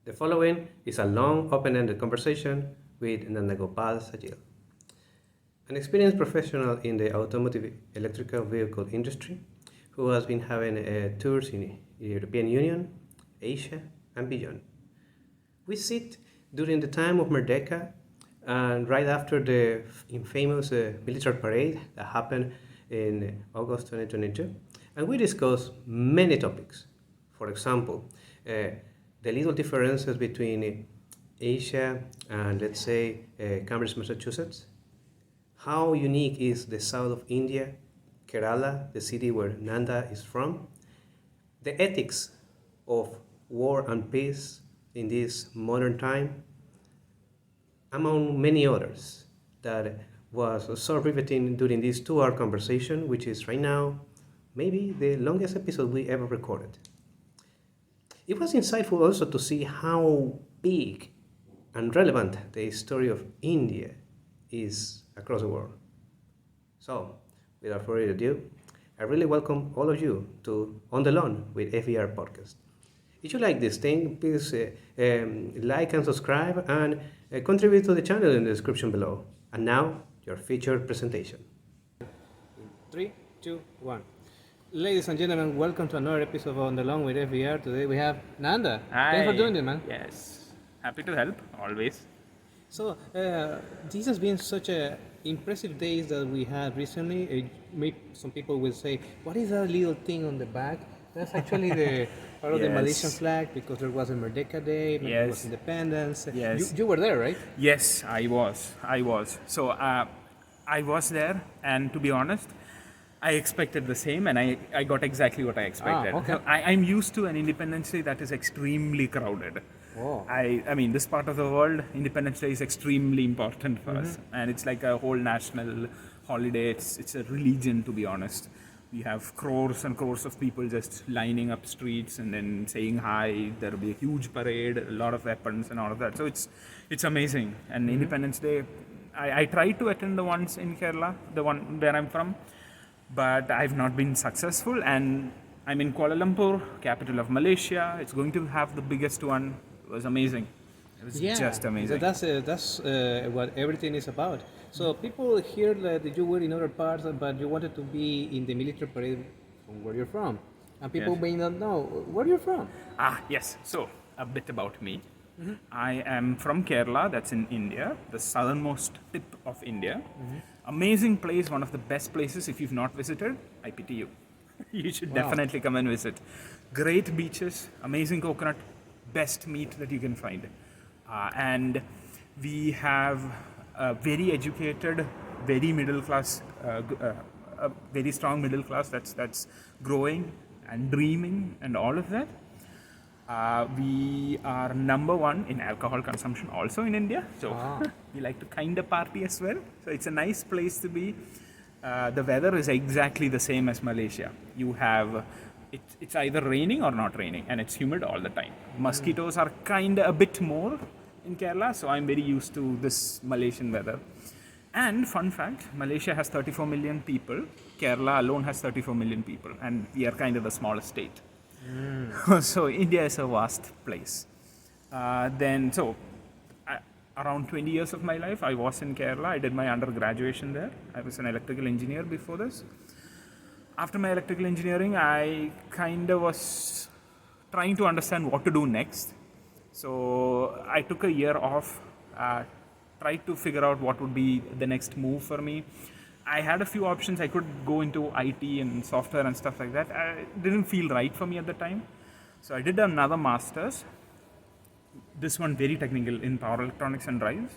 The following is a long, open-ended conversation with Nandagopal Saji, an experienced professional in the automotive electrical vehicle industry who has been having tours in the European Union, Asia, and beyond. We sit during the time of Merdeka and right after the infamous Militar Parade that happened in August 2022, and we discuss many topics. For example, the little differences between Asia and, let's say, Cambridge, Massachusetts. How unique is the south of India, Kerala, the city where Nanda is from? The ethics of war and peace in this modern time, among many others, that was so riveting during this 2 hour conversation, which is right now maybe the longest episode we ever recorded. It was insightful also to see how big and relevant the story of India is across the world. So, without further ado, I really welcome all of you to On the Lawn with FVR podcast. If you like this thing, please like and subscribe and contribute to the channel in the description below. And now, your featured presentation. 3, 2, 1. Ladies and gentlemen, welcome to another episode of On the Lawn with FVR. Today we have Nanda. Thanks for doing it, man. Yes. Happy to help, always. So, this has been such a impressive days that we had recently. Some people will say, what is that little thing on the back? That's actually the part of the Yes. Malaysian flag because there was a Merdeka Day, maybe it was Yes. independence. Yes. You were there, right? Yes, I was. So I was there, and to be honest, I expected the same, and I got exactly what I expected. okay. I'm used to an Independence Day that is extremely crowded. Oh. I mean, this part of the world, Independence Day is extremely important for us, and it's like a whole national holiday. It's a religion, to be honest. We have crores and crores of people just lining up streets and then saying hi. There will be a huge parade, a lot of weapons and all of that. So it's amazing. And Independence Day, I tried to attend the ones in Kerala, the one where I'm from, but I've not been successful. And I'm in Kuala Lumpur, capital of Malaysia. It's going to have the biggest one. It was amazing. It was just amazing. That's what everything is about. So people hear that you were in other parts, but you wanted to be in the military parade from where you're from. And people Yes. may not know where you're from. Yes. So, a bit about me. I am from Kerala, that's in India, the southernmost tip of India. Amazing place, one of the best places. If you've not visited, I pity you. You should Wow. definitely come and visit. Great beaches, amazing coconut, best meat that you can find. And we have a very educated, very middle class, a very strong middle class that's growing and dreaming and all of that. We are number one in alcohol consumption also in India. So we like to kind of party as well. So it's a nice place to be. The weather is exactly the same as Malaysia. You have, it's either raining or not raining, and it's humid all the time. Mosquitoes are kind of a bit more in Kerala, so I'm very used to this Malaysian weather. And fun fact, Malaysia has 34 million people. Kerala alone has 34 million people, and we are kind of the smallest state. So India is a vast place. Around 20 years of my life, I was in Kerala. I did my undergraduation there. I was an electrical engineer before this. After my electrical engineering, I kind of was trying to understand what to do next. So I took a year off, tried to figure out what would be the next move for me. I had a few options. I could go into IT and software and stuff like that. It didn't feel right for me at the time. So I did another master's. This one very technical in power electronics and drives.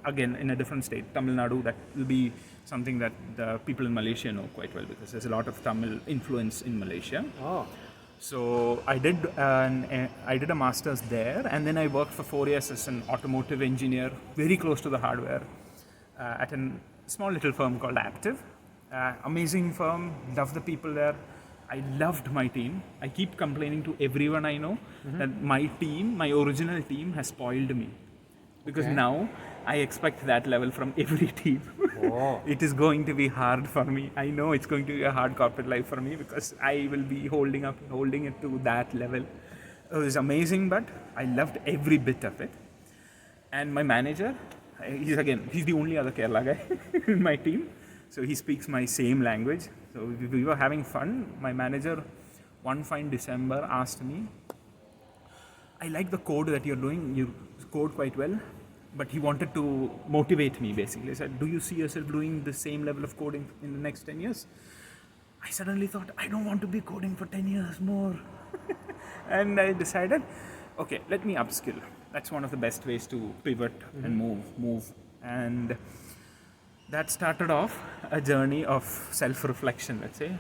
Again, in a different state, Tamil Nadu. That will be something that the people in Malaysia know quite well because there's a lot of Tamil influence in Malaysia. Oh. So I did a master's there, and then I worked for 4 years as an automotive engineer, very close to the hardware, at a small little firm called Aptiv. Amazing firm, love the people there. I loved my team. I keep complaining to everyone I know that my team, my original team, has spoiled me. Because now I expect that level from every team. It is going to be hard for me. I know it's going to be a hard corporate life for me because I will be holding it to that level. was amazing, but I loved every bit of it. And my manager, he's the only other Kerala guy in my team. So he speaks my same language. So we were having fun. My manager, one fine December, asked me, I like the code that you're doing. You code quite well. But he wanted to motivate me, basically. He said, do you see yourself doing the same level of coding in the next 10 years? I suddenly thought, I don't want to be coding for 10 years more. And I decided, okay, let me upskill. That's one of the best ways to pivot and move. And that started off a journey of self-reflection, let's say.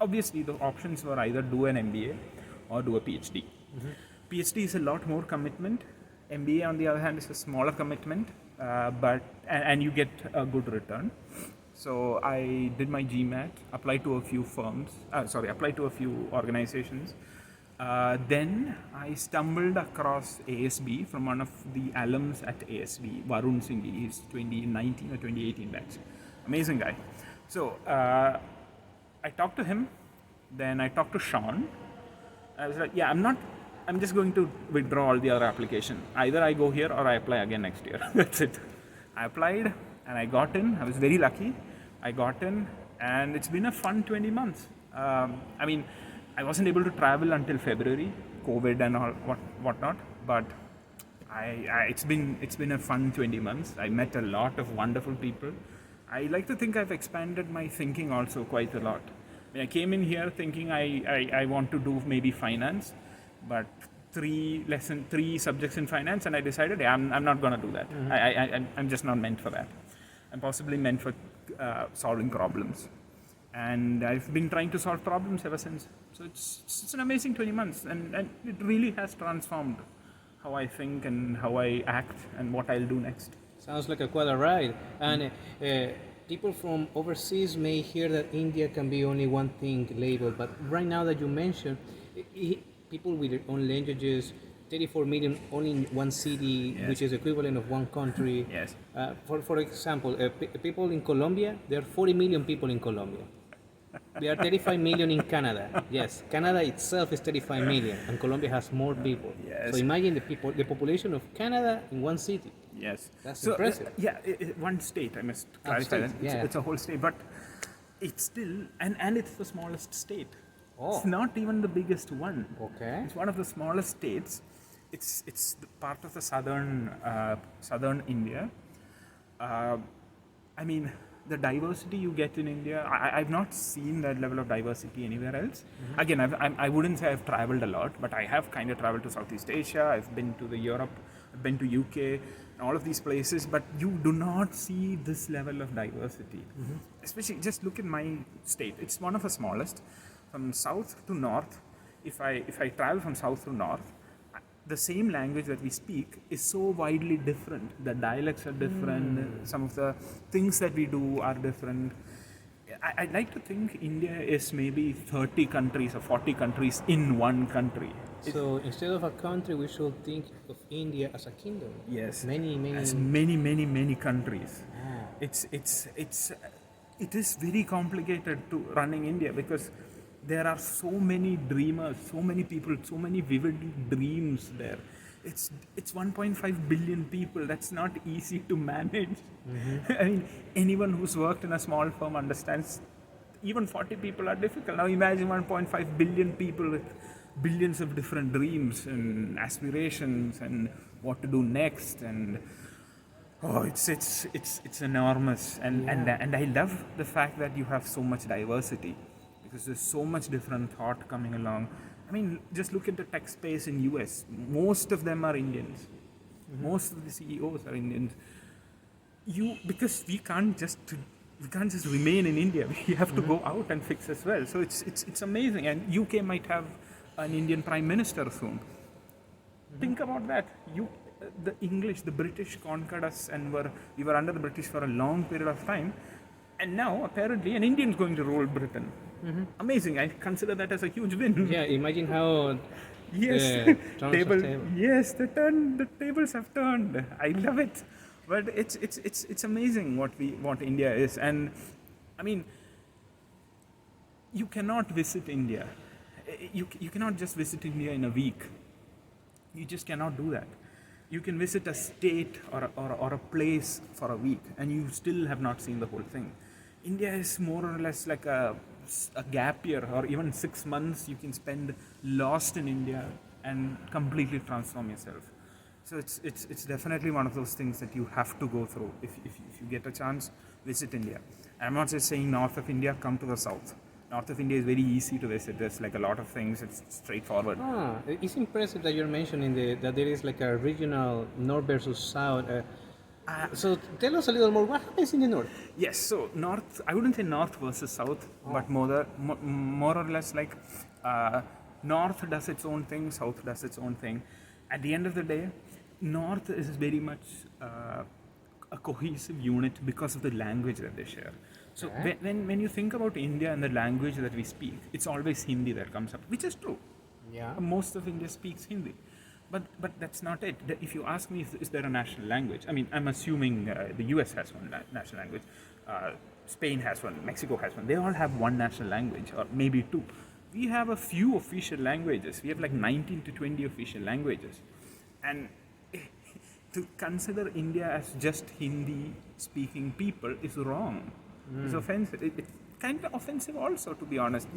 Obviously, the options were either do an MBA or do a PhD. PhD is a lot more commitment. MBA, on the other hand, is a smaller commitment, and you get a good return. So I did my GMAT, applied to a few organizations. Then I stumbled across ASB from one of the alums at ASB, Varun Singh. He's 2019 or 2018 batch. Amazing guy. So I talked to him. Then I talked to Sean. I was like, yeah, I'm just going to withdraw all the other application. Either I go here or I apply again next year. That's it. I applied and I got in. I was very lucky. I got in and it's been a fun 20 months. I wasn't able to travel until February, COVID and all whatnot, but it's been a fun 20 months. I met a lot of wonderful people. I like to think I've expanded my thinking also quite a lot. I came in here thinking I want to do maybe finance, but three subjects in finance, and I decided I'm not going to do that. I'm just not meant for that. I'm possibly meant for solving problems, and I've been trying to solve problems ever since. So it's an amazing 20 months, and it really has transformed how I think and how I act and what I'll do next. Sounds like quite a ride. And people from overseas may hear that India can be only one thing labeled, but right now that you mentioned, people with their own languages, 34 million only in one city, Yes. which is equivalent of one country. Yes. For example, people in Colombia, there are 40 million people in Colombia. There are 35 million in Canada. Yes, Canada itself is 35 million, and Colombia has more people. Yes. So imagine the population of Canada in one city. Yes. That's so, impressive. One state, I must clarify that. State, It's a whole state, but it's still, and it's the smallest state. Oh. It's not even the biggest one. Okay. It's one of the smallest states. It's the part of the southern India. The diversity you get in India, I've not seen that level of diversity anywhere else. Again, I wouldn't say I've traveled a lot, but I have kind of traveled to Southeast Asia. I've been to Europe, I've been to UK, and all of these places, but you do not see this level of diversity. Especially, just look at my state. It's one of the smallest. From south to north, if I travel from south to north, the same language that we speak is so widely different. The dialects are different. Some of the things that we do are different. I'd like to think India is maybe 30 countries or 40 countries in one country. So instead of a country, we should think of India as a kingdom. Yes. Many. As many countries. Ah. It is very complicated to running India because there are so many dreamers, so many people, so many vivid dreams there. It's 1.5 billion people. That's not easy to manage. Anyone who's worked in a small firm understands even 40 people are difficult. Now imagine 1.5 billion people with billions of different dreams and aspirations and what to do next. And it's enormous. And I love the fact that you have so much diversity, because there's so much different thought coming along. Just look at the tech space in US. Most of them are Indians. Most of the CEOs are Indians. Because we can't just remain in India. We have to go out and fix as well. So it's amazing. And UK might have an Indian Prime Minister soon. Think about that. The British conquered us, and we were under the British for a long period of time. And now, apparently, an Indian is going to rule Britain. Amazing. I consider that as a huge win. Yeah, imagine how Yes, table. Yes, the tables have turned. I love it. But it's amazing what India is. And you cannot visit India you cannot just visit India in a week. You just cannot do that. You can visit a state or a place for a week and you still have not seen the whole thing. India is more or less like a gap year, or even 6 months you can spend lost in India and completely transform yourself. So it's definitely one of those things that you have to go through. If you get a chance, visit India. I'm not just saying north of India, come to the south. North of India is very easy to visit. There's like a lot of things. It's straightforward. It's impressive that you're mentioning that there is like a regional north versus south. So tell us a little more. What happens in the north? Yes, so north, I wouldn't say north versus south, but more or less like north does its own thing, south does its own thing. At the end of the day, north is very much a cohesive unit because of the language that they share. So when you think about India and the language that we speak, it's always Hindi that comes up, which is true. Yeah. Most of India speaks Hindi. But that's not it. If you ask me, is there a national language? I mean, I'm assuming the US has one national language, Spain has one, Mexico has one. They all have one national language, or maybe two. We have a few official languages. We have like 19 to 20 official languages. And to consider India as just Hindi-speaking people is wrong. It's offensive. It's kind of offensive also, to be honest.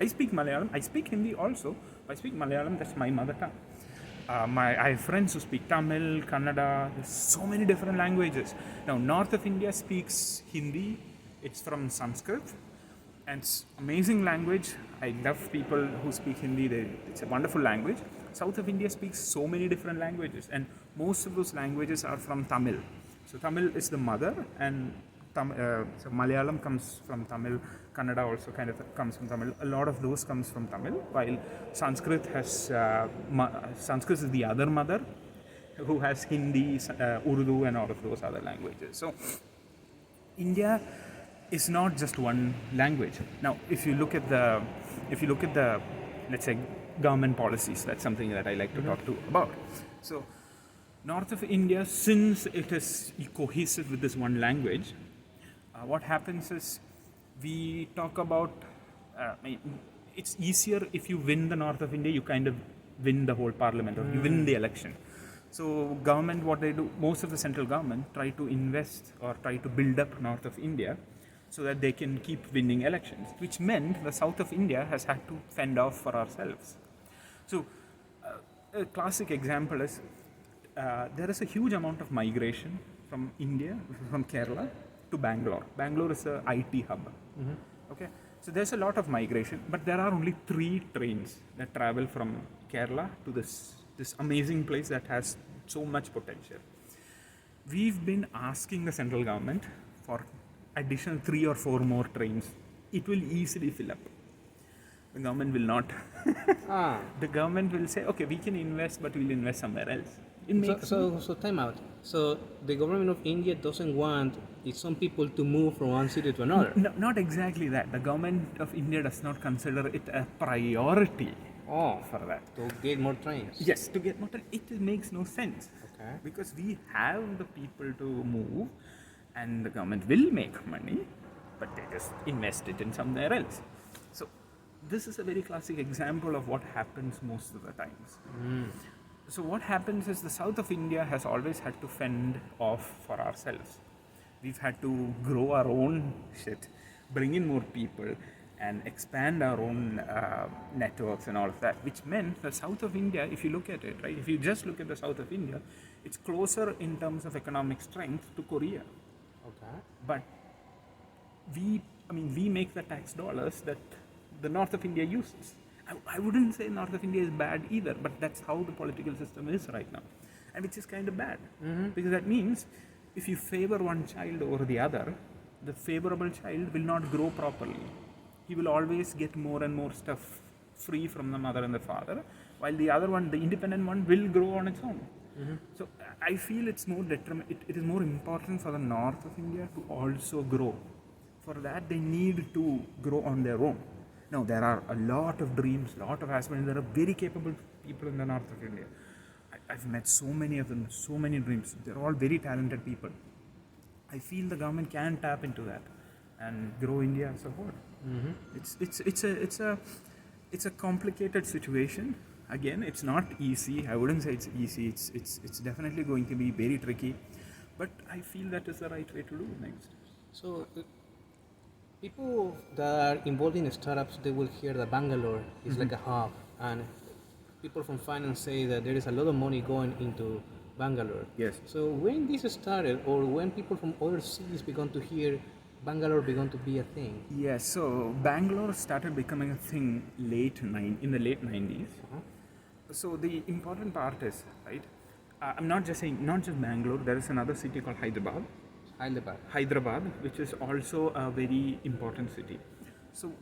I speak Malayalam. I speak Hindi also. I speak Malayalam. That's my mother tongue. I have friends who speak Tamil, Kannada. There's so many different languages. Now, north of India speaks Hindi. It's from Sanskrit. And it's amazing language. I love people who speak Hindi. It's a wonderful language. South of India speaks so many different languages. And most of those languages are from Tamil. So Tamil is the mother, and so Malayalam comes from Tamil, Kannada also kind of comes from Tamil. A lot of those comes from Tamil, while Sanskrit Sanskrit is the other mother, who has Hindi, Urdu, and all of those other languages. So India is not just one language. Now, if you look at the let's say government policies, that's something that I like to talk about. So north of India, since it is cohesive with this one language, what happens is we talk about it's easier if you win the north of India, you kind of win the whole parliament, or you win the election. So government, what they do, most of the central government try to invest or try to build up north of India so that they can keep winning elections, which meant the south of India has had to fend off for ourselves. So a classic example is there is a huge amount of migration from India, from Kerala to Bangalore. Bangalore is a IT hub. Okay, so there's a lot of migration, but there are only 3 trains that travel from Kerala to this amazing place that has so much potential. We've been asking the central government for additional 3 or 4 more trains. It will easily fill up. The government will not. The government will say, okay, we can invest, but we'll invest somewhere else. So time out. So the government of India doesn't want some people to move from one city to another. No, not exactly that. The government of India does not consider it a priority for that. To get more trains. Yes, to get more trains. It makes no sense. Okay. Because we have the people to move, and the government will make money, but they just invest it in somewhere else. So this is a very classic example of what happens most of the times. So what happens is the south of India has always had to fend off for ourselves. We've had to grow our own shit, bring in more people, and expand our own networks and all of that, which meant the south of India, if you look at it, right, if you just look at the south of India, it's closer in terms of economic strength to Korea. Okay. But we make the tax dollars that the north of India uses. I wouldn't say north of India is bad either, but that's how the political system is right now, and which is kind of bad, because that means if you favor one child over the other, the favorable child will not grow properly. He will always get more and more stuff free from the mother and the father, while the other one, the independent one, will grow on its own. So I feel it's more it is more important for the north of India to also grow. For that, they need to grow on their own. Now, there are a lot of dreams, a lot of aspirations. There are very capable people in the north of India. I've met so many of them, so many dreams. They're all very talented people. I feel the government can tap into that and grow India as a whole. It's a complicated situation. Again, it's not easy. I wouldn't say it's easy. It's definitely going to be very tricky, but I feel that is the right way to do next. So, people that are involved in startups, they will hear that Bangalore is like a hub, and people from finance say that there is a lot of money going into Bangalore. Yes. So when this started, or when people from other cities began to hear Bangalore began to be a thing. Yes. So Bangalore started becoming a thing in the late 90s. So the important part is, right, I'm not just saying, not just Bangalore, there is another city called Hyderabad, which is also a very important city. So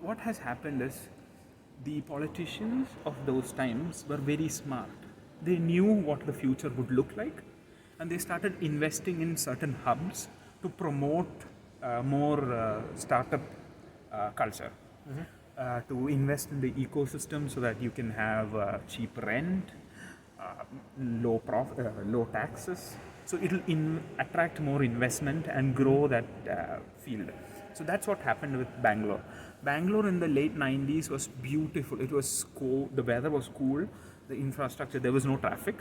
what has happened is the politicians of those times were very smart. They knew what the future would look like, and they started investing in certain hubs to promote more startup culture. To invest in the ecosystem so that you can have cheap rent, low taxes. So it'll attract more investment and grow that field. So that's what happened with Bangalore. Bangalore in the late 90s was beautiful. It was cool. The weather was cool. The infrastructure, there was no traffic.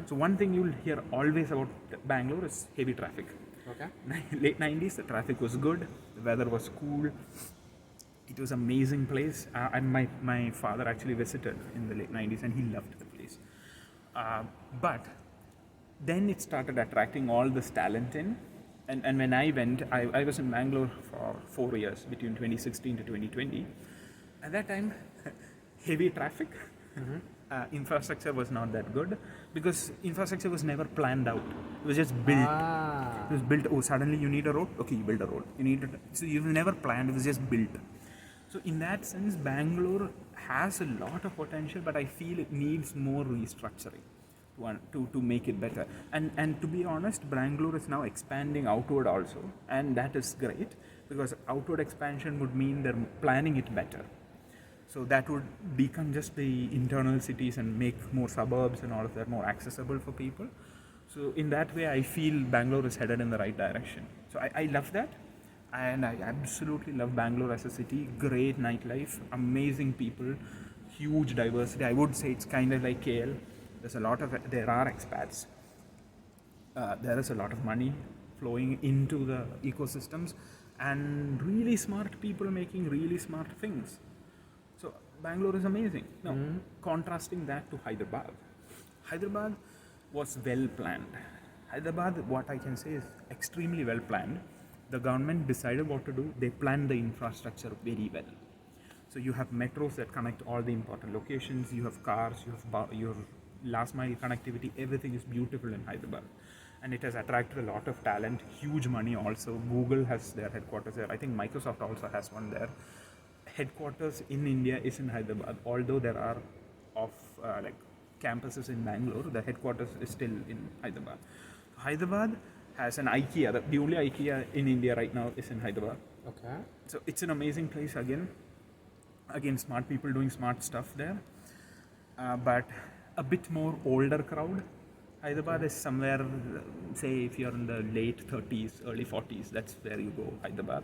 So one thing you'll hear always about Bangalore is heavy traffic. Okay. Late 90s, the traffic was good. The weather was cool. It was an amazing place. And my father actually visited in the late 90s and he loved the place. But then it started attracting all this talent in. And when I went, I was in Bangalore for 4 years, between 2016 to 2020. At that time, heavy traffic. Infrastructure was not that good because infrastructure was never planned out. It was just built. It was built. Oh, suddenly you need a road. Okay, you build a road. So you never planned. It was just built. So in that sense, Bangalore has a lot of potential, but I feel it needs more restructuring to make it better. And to be honest, Bangalore is now expanding outward also, and that is great because outward expansion would mean they're planning it better. So that would become just the internal cities and make more suburbs and all of that more accessible for people. So in that way, I feel Bangalore is headed in the right direction. So I love that. And I absolutely love Bangalore as a city. Great nightlife, amazing people, huge diversity. I would say it's kind of like KL. There are expats. There is a lot of money flowing into the ecosystems and really smart people making really smart things. So Bangalore is amazing. Now, contrasting that to Hyderabad. Hyderabad was well planned. Hyderabad, what I can say, is extremely well planned. The government decided what to do. They planned the infrastructure very well. So you have metros that connect all the important locations. You have cars. You have last mile connectivity. Everything is beautiful in Hyderabad, and it has attracted a lot of talent. Huge money also. Google has their headquarters there. I think Microsoft also has one there. Headquarters in India is in Hyderabad. Although there are campuses in Bangalore, the headquarters is still in Hyderabad. Hyderabad has an IKEA. The only IKEA in India right now is in Hyderabad. Okay. So it's an amazing place again. Again, smart people doing smart stuff there. But a bit more older crowd. Hyderabad is somewhere, say if you're in the late 30s, early 40s, that's where you go, Hyderabad.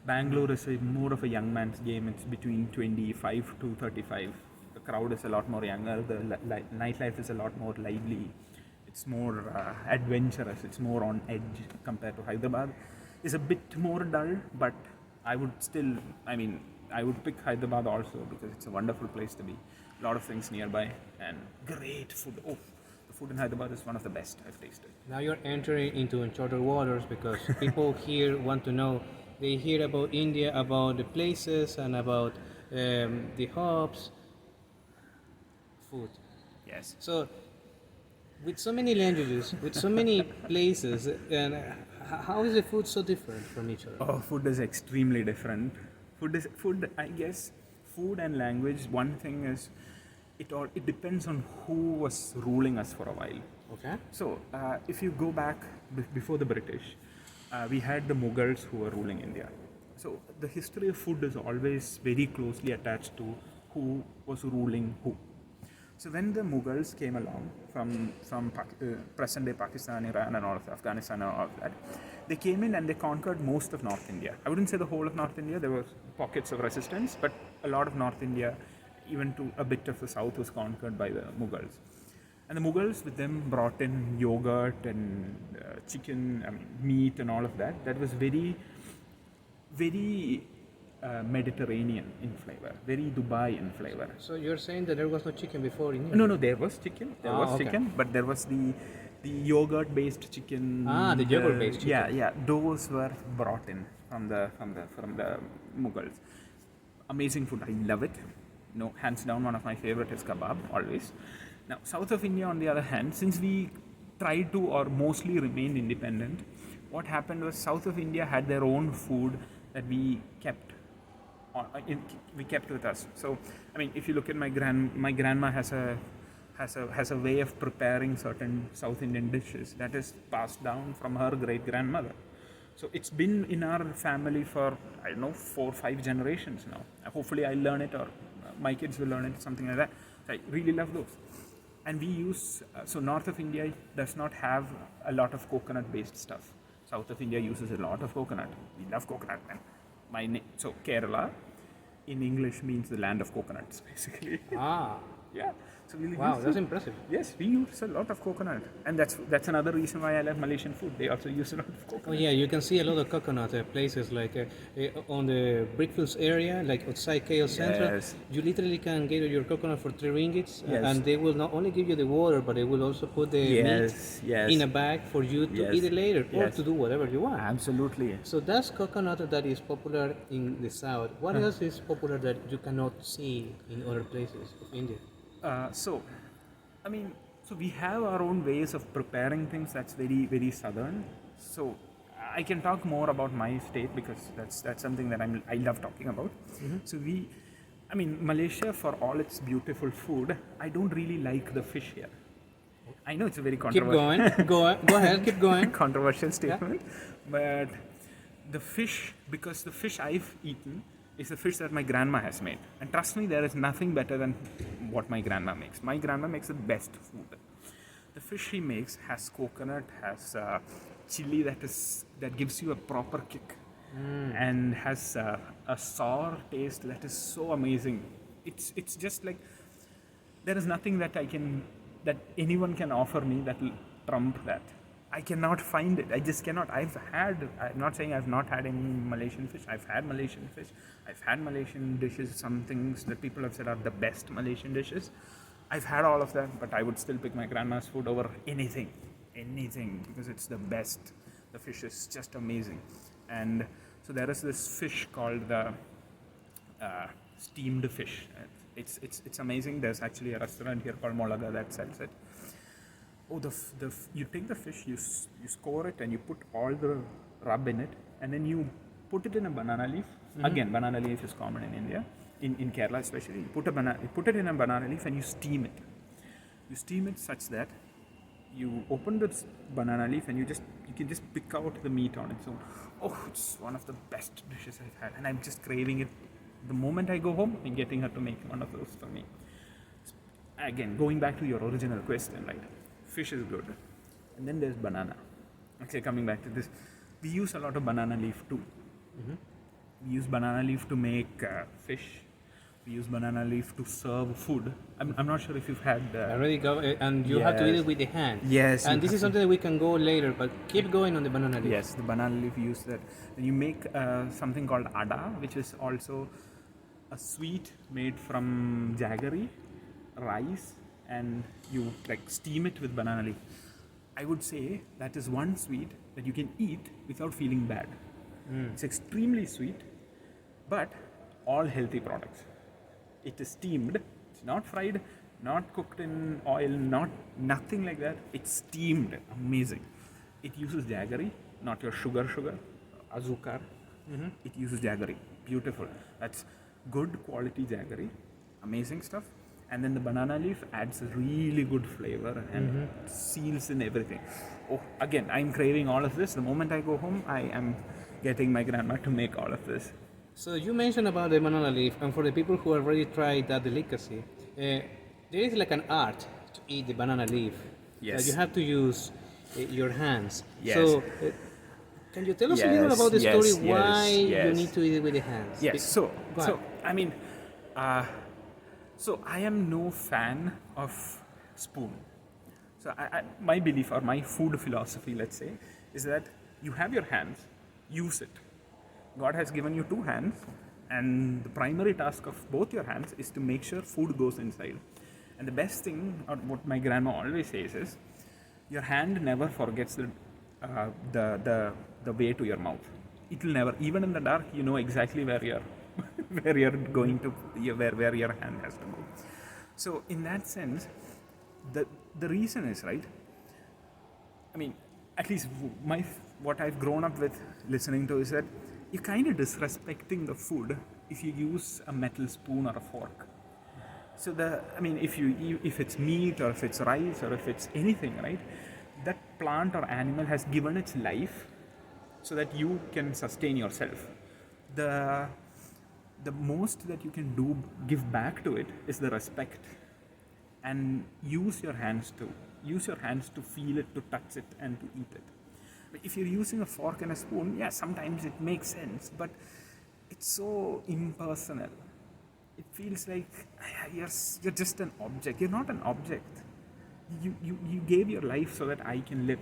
Bangalore is more of a young man's game. It's between 25 to 35. The crowd is a lot more younger. The nightlife is a lot more lively. It's more adventurous. It's more on edge compared to Hyderabad. It's a bit more dull, but I would pick Hyderabad also because it's a wonderful place to be. A lot of things nearby and great food. Oh, the food in Hyderabad is one of the best I've tasted. Now you're entering into uncharted waters because people here want to know. They hear about India, about the places, and about the hubs. Food. Yes. So, with so many languages, with so many places, and how is the food so different from each other? Oh, food is extremely different. Food. I guess food and language. One thing is, it depends on who was ruling us for a while. Okay. So, if you go back before the British, we had the Mughals who were ruling India. So, the history of food is always very closely attached to who was ruling who. So, when the Mughals came along from present-day Pakistan, Iran, and all of Afghanistan, and all of that, they came in and they conquered most of North India. I wouldn't say the whole of North India. There were pockets of resistance, but a lot of North India, even to a bit of the south, was conquered by the Mughals. And the Mughals with them brought in yogurt and chicken, meat and all of that. That was very, very Mediterranean in flavor, very Dubai in flavor. So you're saying that there was no chicken before in India? No, there was chicken. Okay. But there was the yogurt-based chicken. The yogurt-based chicken. Yeah. Those were brought in from the Mughals. Amazing food. I love it. No, hands down, one of my favorite is kebab always. Now, south of India, on the other hand, since we tried to or mostly remained independent, what happened was south of India had their own food that we kept with us. So, if you look at my grandma has a way of preparing certain South Indian dishes that is passed down from her great grandmother. So it's been in our family for 4 or 5 generations now. Hopefully, I learn it or my kids will learn it, something like that. So I really love those. And we use so north of India does not have a lot of coconut-based stuff. South of India uses a lot of coconut. We love coconut, man. So Kerala in English means the land of coconuts, basically. Yeah. So Wow, that's impressive. Yes, we use a lot of coconut, and that's another reason why I love Malaysian food. They also use a lot of coconut. Oh yeah, you can see a lot of coconut places like on the Brickfields area, like outside KL Central. Yes. You literally can get your coconut for 3 ringgits, Yes. and they will not only give you the water, but they will also put the meat in a bag for you to eat it later or to do whatever you want. Absolutely. So that's coconut that is popular in the south. What else is popular that you cannot see in other places of India? So we have our own ways of preparing things that's very, very southern. So I can talk more about my state because that's something that I love talking about. Mm-hmm. So Malaysia, for all its beautiful food, I don't really like the fish here. I know it's a very controversial. Keep going. Go ahead. Keep going. Controversial statement, but the fish, because the fish I've eaten is the fish that my grandma has made, and trust me, there is nothing better than what my grandma makes. My grandma makes the best food. The fish she makes has coconut, has chili that gives you a proper kick, and has a sour taste that is so amazing. It's just like there is nothing that anyone can offer me that will trump that. I cannot find it. I just cannot. I'm not saying I've not had any Malaysian fish. I've had Malaysian fish. I've had Malaysian dishes. Some things that people have said are the best Malaysian dishes. I've had all of them, but I would still pick my grandma's food over anything, because it's the best. The fish is just amazing. And so there is this fish called the steamed fish. It's amazing. There's actually a restaurant here called Molaga that sells it. You take the fish, you score it, and you put all the rub in it, and then you put it in a banana leaf. Mm-hmm. Again, banana leaf is common in India, in Kerala especially. You put it in a banana leaf and you steam it. You steam it such that you open the banana leaf and you can just pick out the meat on its own. It's one of the best dishes I've had, and I'm just craving it. The moment I go home, I'm getting her to make one of those for me. Again, going back to your original question, right? Fish is good, and then there's banana. Okay, coming back to this, we use a lot of banana leaf too. Mm-hmm. We use banana leaf to make fish. We use banana leaf to serve food. I'm not sure if you've had. Already go, and you have to eat it with the hand. Yes. And this is something that we can go later, but keep going on the banana leaf. Yes, the banana leaf, you use that. And you make something called ada, which is also a sweet made from jaggery, rice, and you steam it with banana leaf. I would say that is one sweet that you can eat without feeling bad. It's extremely sweet, but all healthy products. It is steamed. It's not fried, not cooked in oil, nothing like that. It's steamed. Amazing. It uses jaggery, not your sugar, azúcar. Mm-hmm. It uses jaggery. Beautiful. That's good quality jaggery. Amazing stuff. And then the banana leaf adds a really good flavor and seals in everything. Again, I'm craving all of this. The moment I go home, I am getting my grandma to make all of this. So you mentioned about the banana leaf, and for the people who already tried that delicacy, there is like an art to eat the banana leaf. Yes. You have to use your hands. Yes. So Can you tell us a little about the story why you need yes. to eat it with your hands? Yes. So, Go so ahead. I mean, so I am no fan of spoon. So my belief or my food philosophy, let's say, is that you have your hands, use it. God has given you two hands, and the primary task of both your hands is to make sure food goes inside. And the best thing, or what my grandma always says, is your hand never forgets the way to your mouth. It will never, even in the dark, you know exactly where you're where you're going to, where your hand has to go. So in that sense, the reason is right. I mean, at least my what I've grown up with listening to is that you're kind of disrespecting the food if you use a metal spoon or a fork. So I mean, if it's meat or if it's rice or if it's anything, right? That plant or animal has given its life so that you can sustain yourself. The the most that you can do give back to it is the respect, and use your hands to feel it, to touch it, and to eat it. But if you're using a fork and a spoon, yeah, sometimes it makes sense, but it's so impersonal. It feels like you're just an object. You're not an object. You gave your life so that I can live.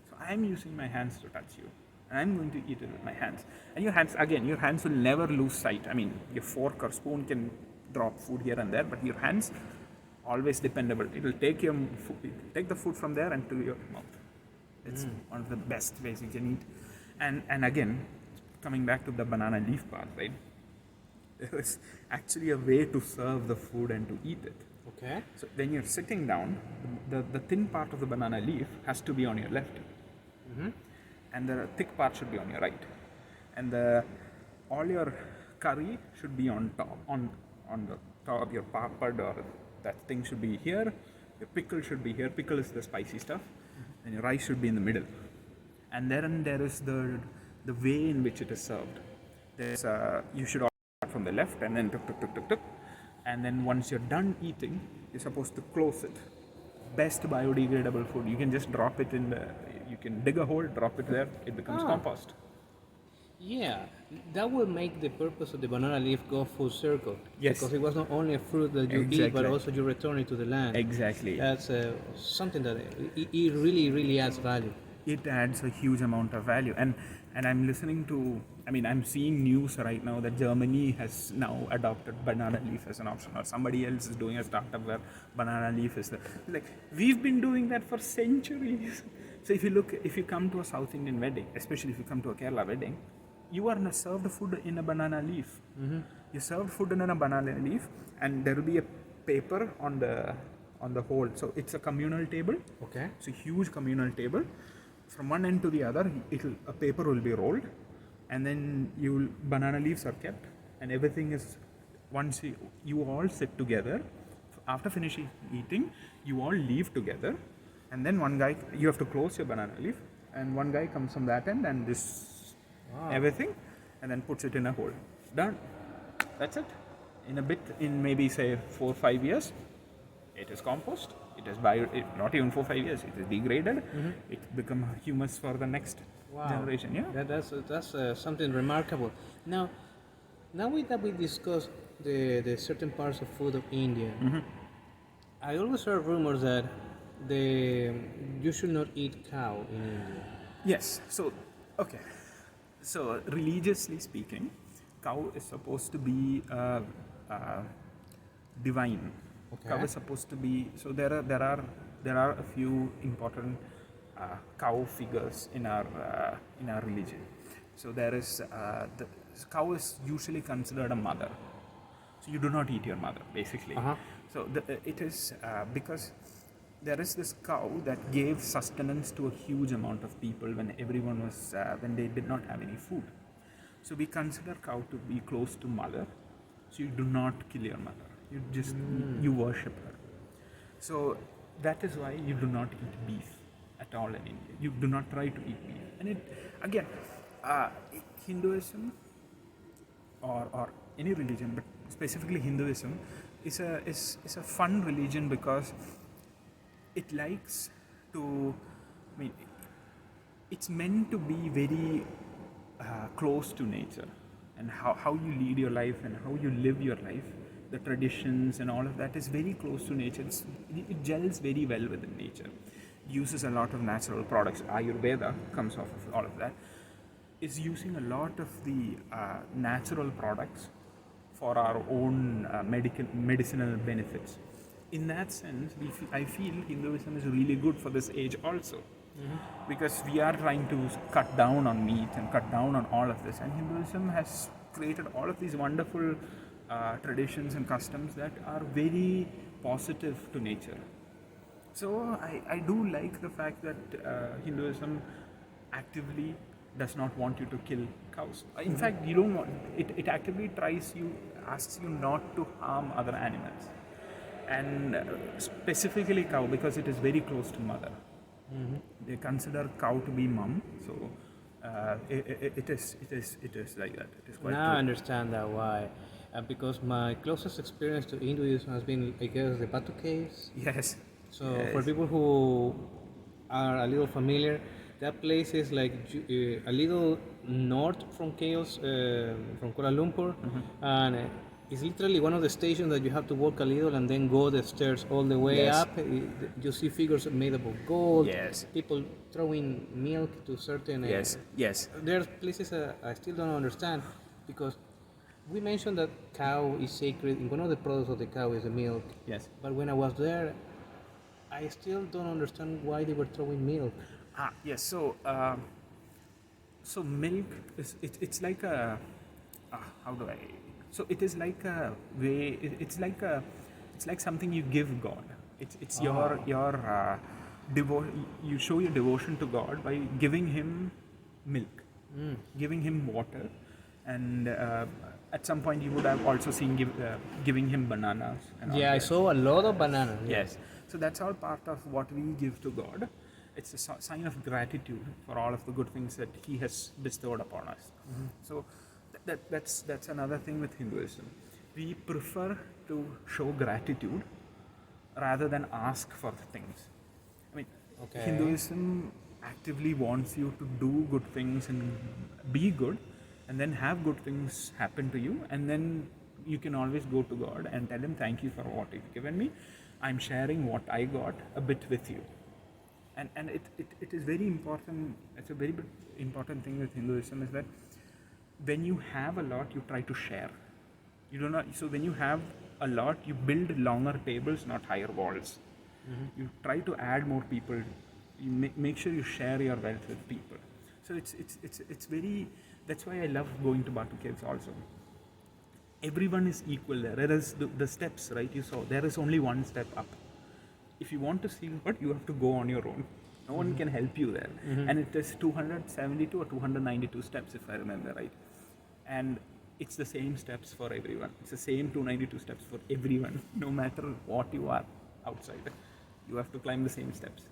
So I'm using my hands to touch you, and I'm going to eat it with my hands. And your hands will never lose sight. I mean, your fork or spoon can drop food here and there, but your hands always dependable. It will take the food from there and to your mouth. It's one of the best ways you can eat. And again, coming back to the banana leaf part, right? There is actually a way to serve the food and to eat it. Okay. So when you're sitting down, the thin part of the banana leaf has to be on your left, and the thick part should be on your right, and all your curry should be on top, on the top. Your papad or that thing should be here. Your pickle should be here. Pickle is the spicy stuff, and your rice should be in the middle. And then there is the way in which it is served. There's you should start from the left and then tuk tuk tuk tuk tuk, and then once you're done eating, you're supposed to close it. Best biodegradable food. You can just drop it in the. You can dig a hole, drop it there. It becomes compost. Yeah, that will make the purpose of the banana leaf go full circle. Yes. Because it was not only a fruit that you eat, but also you return it to the land. Exactly. That's something that it really, really adds value. It adds a huge amount of value, and I'm listening to. I mean, I'm seeing news right now that Germany has now adopted banana leaf as an option, or somebody else is doing a startup where banana leaf is like we've been doing that for centuries. So if you come to a South Indian wedding, especially if you come to a Kerala wedding, you are served food in a banana leaf. You served food in a banana leaf, and there will be a paper on the whole. So it's a communal table. Okay. It's a huge communal table. From one end to the other, a paper will be rolled, and then banana leaves are kept, and everything is once you all sit together. After finishing eating, you all leave together, and then you have to close your banana leaf, and one guy comes from that end and this everything, and then puts it in a hole. Done. That's it. In maybe say 4 or 5 years, it is compost. It is not even 4 or 5 years. It is degraded. It becomes humus for the next generation. Yeah. That's something remarkable. Now that we discussed the certain parts of food of India, I always heard rumors that you should not eat cow in India. Yes. So, okay. So, religiously speaking, cow is supposed to be divine. Okay. Cow is supposed to be. So there are a few important cow figures in our religion. So there is the cow is usually considered a mother. So you do not eat your mother, basically. So it is because there is this cow that gave sustenance to a huge amount of people when everyone was when they did not have any food. So we consider cow to be close to mother. So you do not kill your mother. You worship her. So that is why you do not eat beef at all in India. You do not try to eat beef. And Hinduism or any religion, but specifically Hinduism, is a fun religion because it likes to. I mean, it's meant to be very close to nature, and how you lead your life and how you live your life, the traditions and all of that is very close to nature. It gels very well within nature, uses a lot of natural products. Ayurveda comes off of all of that, is using a lot of the natural products for our own medicinal benefits. In that sense, I feel Hinduism is really good for this age also. Because we are trying to cut down on meat and cut down on all of this, and Hinduism has created all of these wonderful traditions and customs that are very positive to nature. So I do like the fact that Hinduism actively does not want you to kill cows. In fact, you don't want it actively asks you not to harm other animals, and specifically cow, because it is very close to mother. They consider cow to be mom, so it is like that. It is quite Now I true. understand that why. Because my closest experience to Hinduism has been, I guess, the Batu caves. Yes. So Yes. for people who are a little familiar, that place is like a little north from Chaos, from Kuala Lumpur, and it's literally one of the stations that you have to walk a little and then go the stairs all the way Yes. up. You see figures made up of gold. Yes. People throwing milk to certain. Yes. Yes. There are places I still don't understand, because we mentioned that cow is sacred, and one of the products of the cow is the milk. Yes. But when I was there, I still don't understand why they were throwing milk. Yes. So milk is it's like a how do I? So it is like a way. It's like something you give God. It's your you show your devotion to God by giving Him milk, giving Him water, and at some point you would have also seen giving Him bananas. And all Yeah, I that. saw a lot of bananas. Yes. So that's all part of what we give to God. It's a sign of gratitude for all of the good things that He has bestowed upon us. So that's another thing with Hinduism. We prefer to show gratitude rather than ask for things. I mean, Okay. Hinduism actively wants you to do good things and be good, and then have good things happen to you, and then you can always go to God and tell Him, thank you for what you've given me. I'm sharing what I got a bit with you. And it is very important. It's a very important thing with Hinduism, is that when you have a lot, you try to share. You do not. So when you have a lot, you build longer tables, not higher walls. You try to add more people. You make sure you share your wealth with people. So it's very. That's why I love going to Batu Caves also. Everyone is equal there. There is the steps, right? You saw there is only one step up. If you want to see what, you have to go on your own. No one can help you there. And it is 272 or 292 steps, if I remember right. And it's the same steps for everyone. It's the same 292 steps for everyone, no matter what you are outside. You have to climb the same steps.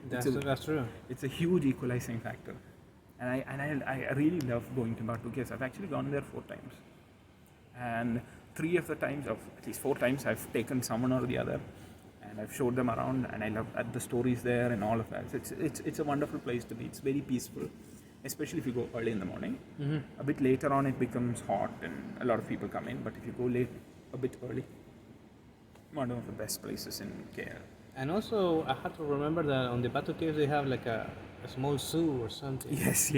That's true. It's a huge equalizing factor. And I really love going to Batu Caves. I've actually gone there 4 times. And 3 of the times, of at least 4 times, I've taken someone or the other, and I've showed them around, and I love the stories there and all of that. So it's a wonderful place to be. It's very peaceful, especially if you go early in the morning. A bit later on, it becomes hot and a lot of people come in. But if you go late, a bit early, one of the best places in KL. And also, I had to remember that on the Batu Caves they have like a small zoo or something. Yes.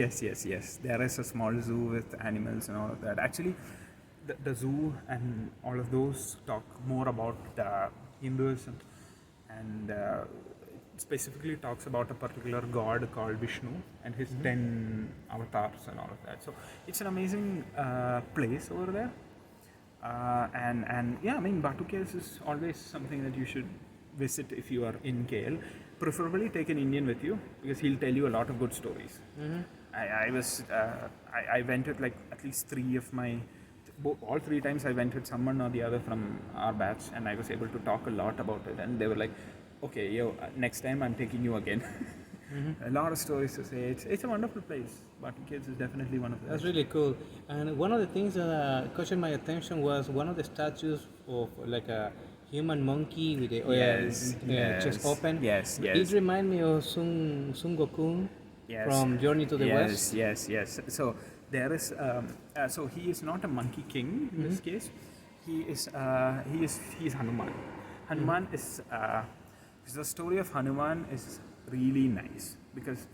There is a small zoo with animals and all of that. Actually, the zoo and all of those talk more about Hinduism, and specifically talks about a particular god called Vishnu and his 10 avatars and all of that. So it's an amazing place over there. And yeah, I mean, Batu Caves is always something that you should visit if you are in KL. Preferably take an Indian with you, because he'll tell you a lot of good stories. I went with like at least 3 of my, all 3 times I went with someone or the other from our batch, and I was able to talk a lot about it, and they were like, okay, next time I'm taking you again. A lot of stories to say. It's a wonderful place. Batu Caves is definitely one of them. That's really cool. And one of the things that caught my attention was one of the statues of like a human monkey with the chest open. Yes. It reminded me of Sun Gokun. Yes. from Journey to the yes, West. Yes. So there is. So he is not a monkey king in this case. He is. He is Hanuman. Hanuman is. The story of Hanuman is really nice because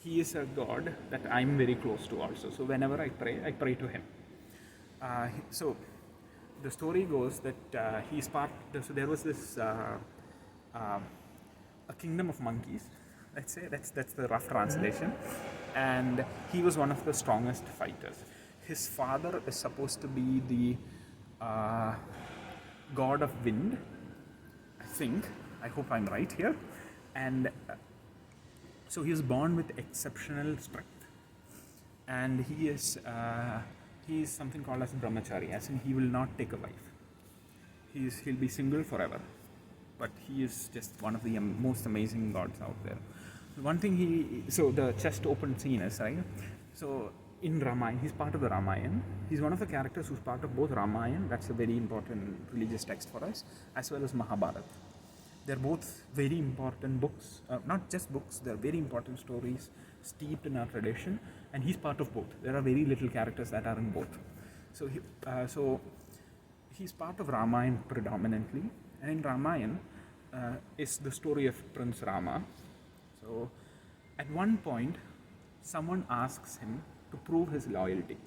he is a god that I'm very close to also. So whenever I pray to him. So the story goes that he's part. So there was this a kingdom of monkeys. Let's say that's the rough translation, and he was one of the strongest fighters. His father is supposed to be the god of wind. I think. I hope I'm right here, and so he is born with exceptional strength, and he is something called as brahmachari, as in he will not take a wife. He'll be single forever, but he is just one of the most amazing gods out there. One thing so the chest open scene is right. So in Ramayana, he's part of the Ramayana. He's one of the characters who's part of both Ramayana. That's a very important religious text for us, as well as Mahabharata. They're both very important books, not just books, they're very important stories steeped in our tradition, and he's part of both. There are very little characters that are in both. So he's part of Ramayana predominantly, and in Ramayana is the story of Prince Rama. So at one point, someone asks him to prove his loyalty.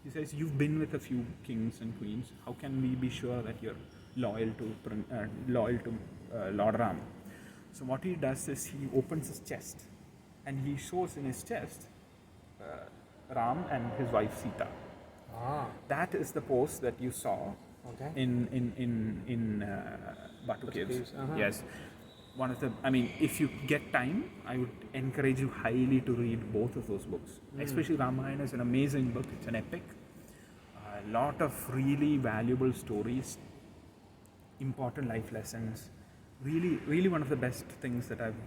He says, "You've been with a few kings and queens. How can we be sure that you're loyal to Lord Ram?" So what he does is he opens his chest, and he shows in his chest Ram and his wife Sita. That is the pose that you saw in Batu Caves. Yes. One of the, I mean, if you get time, I would encourage you highly to read both of those books. Especially Ramayana is an amazing book. It's an epic. A lot of really valuable stories, important life lessons. Really, really one of the best things that I've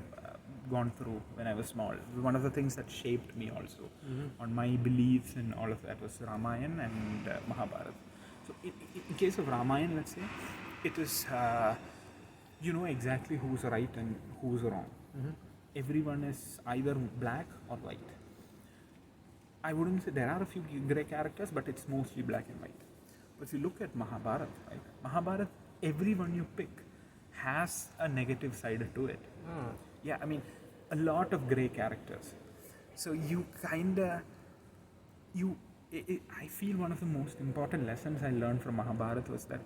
gone through when I was small. One of the things that shaped me also on my beliefs and all of that was Ramayana and Mahabharata. So in case of Ramayana, let's say, it is, you know exactly who's right and who's wrong. Everyone is either black or white. I wouldn't say there are a few grey characters, but it's mostly black and white. But if you look at Mahabharata, right? Mahabharata, everyone you pick has a negative side to it. Yeah, I mean, a lot of grey characters. So you kinda, I feel one of the most important lessons I learned from Mahabharata was that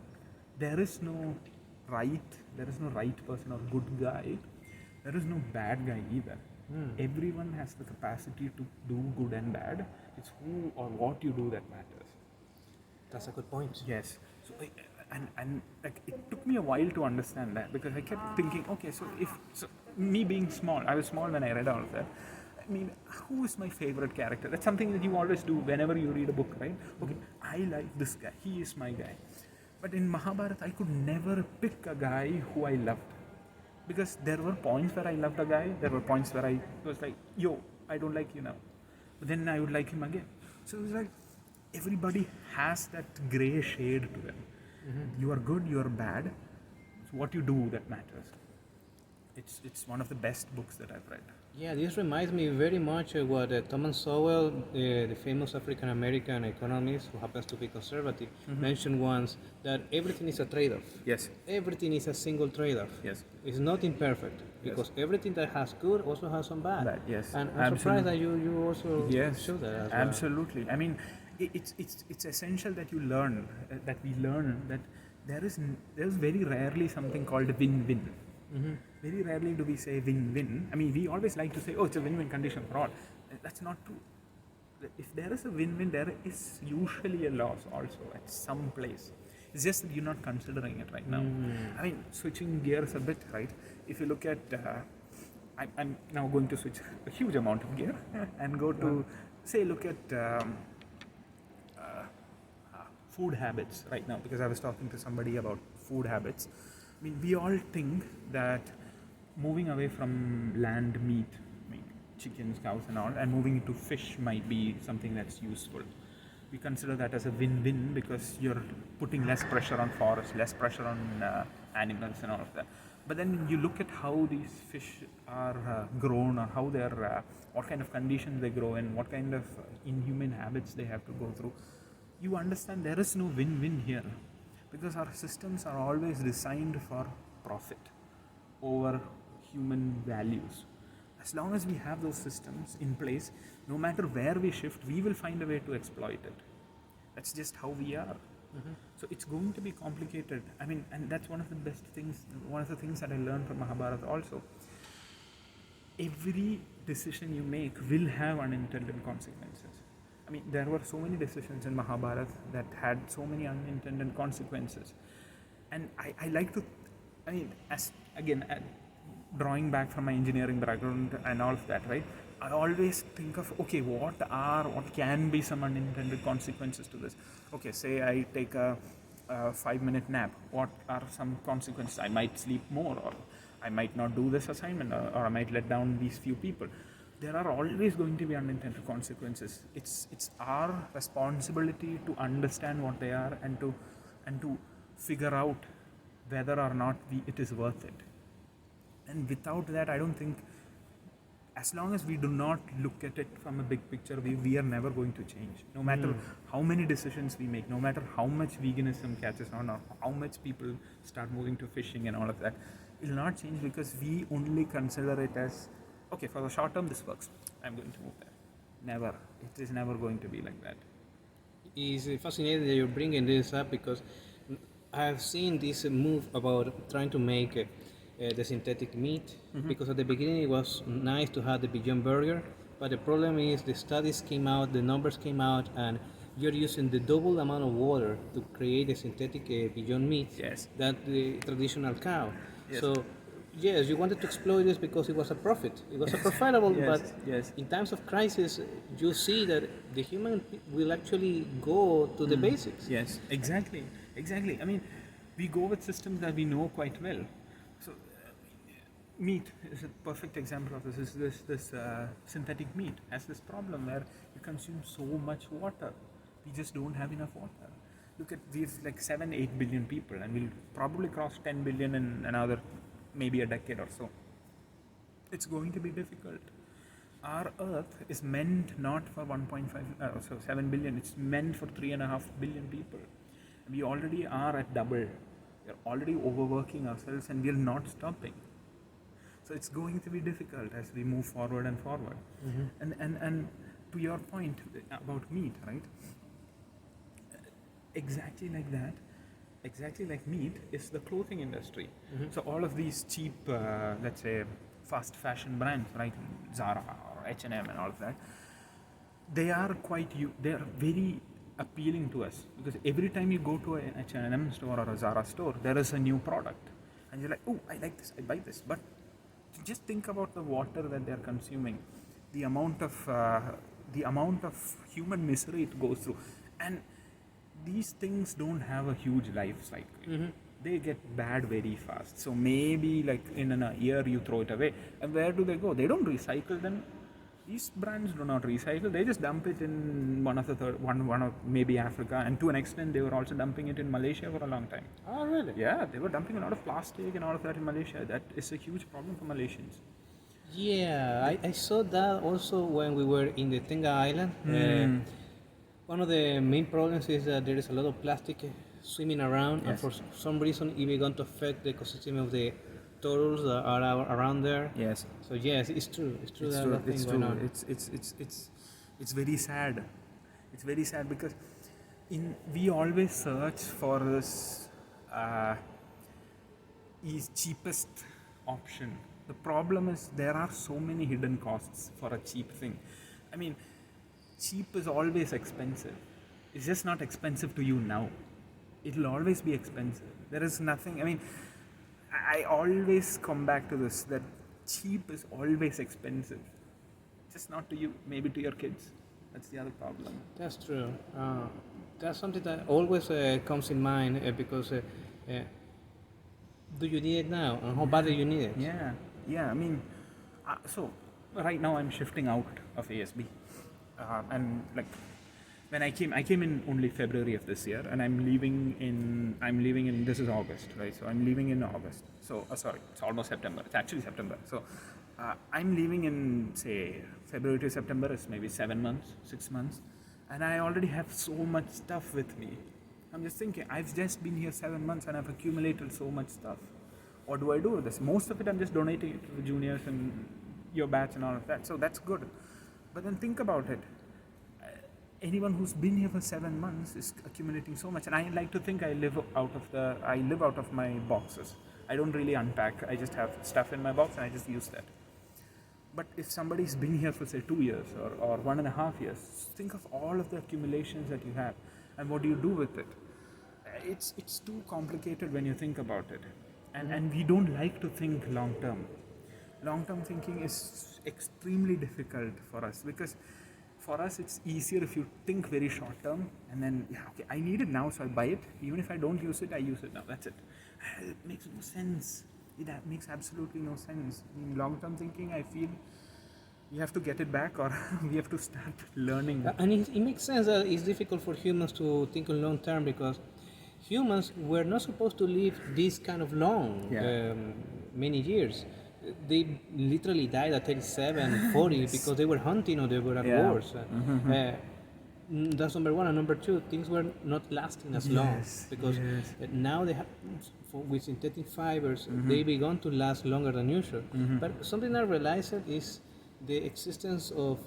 there is no right person or good guy. There is no bad guy either. Everyone has the capacity to do good and bad. It's who or what you do that matters. That's a good point. Yes. So, and like it took me a while to understand that because I kept thinking, okay, so me being small, I was small when I read all of that. I mean, who is my favorite character? That's something that you always do whenever you read a book, right? Okay, I like this guy. He is my guy. But in Mahabharata, I could never pick a guy who I loved. Because there were points where I loved a guy, there were points where I was like, yo, I don't like you now. But then I would like him again. So it was like, everybody has that grey shade to them. You are good, you are bad. It's what you do that matters. It's one of the best books that I've read. Yeah, this reminds me very much of what Thomas Sowell, the famous African-American economist who happens to be conservative, mentioned once that everything is a trade-off. Yes. Everything is a single trade-off. Yes. It's not imperfect because everything that has good also has some bad. Yes. And I'm surprised that you also show that as well. Absolutely. I mean, it's essential that you learn, that we learn that there's very rarely something called win-win. Very rarely do we say win-win. I mean, we always like to say, oh, it's a win-win condition for all. That's not true. If there is a win-win, there is usually a loss also at some place. It's just that you're not considering it right now. I mean, switching gears a bit, right? If you look at, I'm now going to switch a huge amount of gear and go to, say, look at food habits right now, because I was talking to somebody about food habits. I mean, we all think that moving away from land meat, I mean, chickens, cows and all, and moving into fish might be something that's useful. We consider that as a win-win because you're putting less pressure on forests, less pressure on animals and all of that. But then you look at how these fish are grown, or how they're, what kind of conditions they grow in, what kind of inhuman habits they have to go through. You understand there is no win-win here, because our systems are always designed for profit over human values. As long as we have those systems in place, no matter where we shift, we will find a way to exploit it. That's just how we are. So it's going to be complicated. I mean, and that's one of the best things, one of the things that I learned from Mahabharata also. Every decision you make will have unintended consequences. I mean, there were so many decisions in Mahabharata that had so many unintended consequences. And I like to, I mean, as again, drawing back from my engineering background and all of that, right? I always think of, okay, what can be some unintended consequences to this? Okay, say I take a 5-minute nap. What are some consequences? I might sleep more, or I might not do this assignment, or I might let down these few people. There are always going to be unintended consequences. It's our responsibility to understand what they are, and to figure out whether or not it is worth it. And without that, I don't think, as long as we do not look at it from a big picture, we are never going to change. No matter how many decisions we make, no matter how much veganism catches on, or how much people start moving to fishing and all of that, it will not change, because we only consider it as, okay, for the short term this works, I'm going to move there. Never. It is never going to be like that. It's fascinating that you're bringing this up, because I've seen this move about trying to make the synthetic meat, because at the beginning it was nice to have the Beyond Burger, but the problem is the studies came out, the numbers came out, and you're using the double amount of water to create a synthetic Beyond meat than the traditional cow. Yes. So yes, you wanted to exploit this because it was a profit. It was a profitable, but in times of crisis, you see that the human will actually go to the basics. Yes, exactly. I mean, we go with systems that we know quite well. So, meat is a perfect example of this. This synthetic meat has this problem where you consume so much water. We just don't have enough water. Look at, we've like 7-8 billion people, and we'll probably cross 10 billion in another maybe a decade or so. It's going to be difficult. Our Earth is meant not for 7 billion. It's meant for 3.5 billion people. We already are at double. We're already overworking ourselves, and we're not stopping. So it's going to be difficult as we move forward and forward. And to your point about meat, right? Exactly like that. Exactly like meat is the clothing industry. So all of these cheap, let's say, fast fashion brands, right? Zara or H&M and all of that, they are very appealing to us, because every time you go to an H&M store or a Zara store, there is a new product, and you're like, oh, I like this, I buy this. But just think about the water that they're consuming, the amount of human misery it goes through, and these things don't have a huge life cycle. They get bad very fast. So maybe like in a year you throw it away. And where do they go? They don't recycle them. These brands do not recycle. They just dump it in one of maybe Africa, and to an extent they were also dumping it in Malaysia for a long time. Oh, really? Yeah, they were dumping a lot of plastic and all of that in Malaysia. That is a huge problem for Malaysians. Yeah, I saw that also when we were in the Tenga Island. One of the main problems is that there is a lot of plastic swimming around, and for some reason it began to affect the ecosystem of the turtles that are around there. Yes. So yes, it's true. It's true. It's very sad. It's very sad, because we always search for this cheapest option. The problem is there are so many hidden costs for a cheap thing. I mean, cheap is always expensive. It's just not expensive to you now. It will always be expensive. There is nothing, I mean, I always come back to this, that cheap is always expensive. Just not to you, maybe to your kids. That's the other problem. That's true. That's something that always comes in mind, because do you need it now, and how bad do you need it? Yeah. I mean, so right now I'm shifting out of ASB, and like when I came in only February of this year, and I'm leaving in this is August, right? So I'm leaving in August. So sorry, it's almost September. It's actually September. So I'm leaving in say February to September is maybe 7 months, 6 months, and I already have so much stuff with me. I'm just thinking, I've just been here 7 months and I've accumulated so much stuff. What do I do with this? Most of it I'm just donating it to the juniors and your batch and all of that. So that's good. But then think about it. Anyone who's been here for 7 months is accumulating so much, and I like to think I live out of my boxes. I don't really unpack. I just have stuff in my box and I just use that. But if somebody's been here for say 2 years or 1.5 years, think of all of the accumulations that you have, and what do you do with it? It's too complicated when you think about it, and we don't like to think long term. Long term thinking is extremely difficult for us, because for us it's easier if you think very short term, and then I need it now, so I buy it. Even if I don't use it, I use it now. That's it. It makes no sense. It makes absolutely no sense. In long term thinking, I feel we have to get it back, or we have to start learning. And it makes sense that it's difficult for humans to think on long term, because humans were not supposed to live this kind of long, many years. They literally died at 37, 40 yes. because they were hunting or they were at wars. That's number one. And number two, things were not lasting as long, because now they have, with synthetic fibers, they begun to last longer than usual. But something I realized is the existence of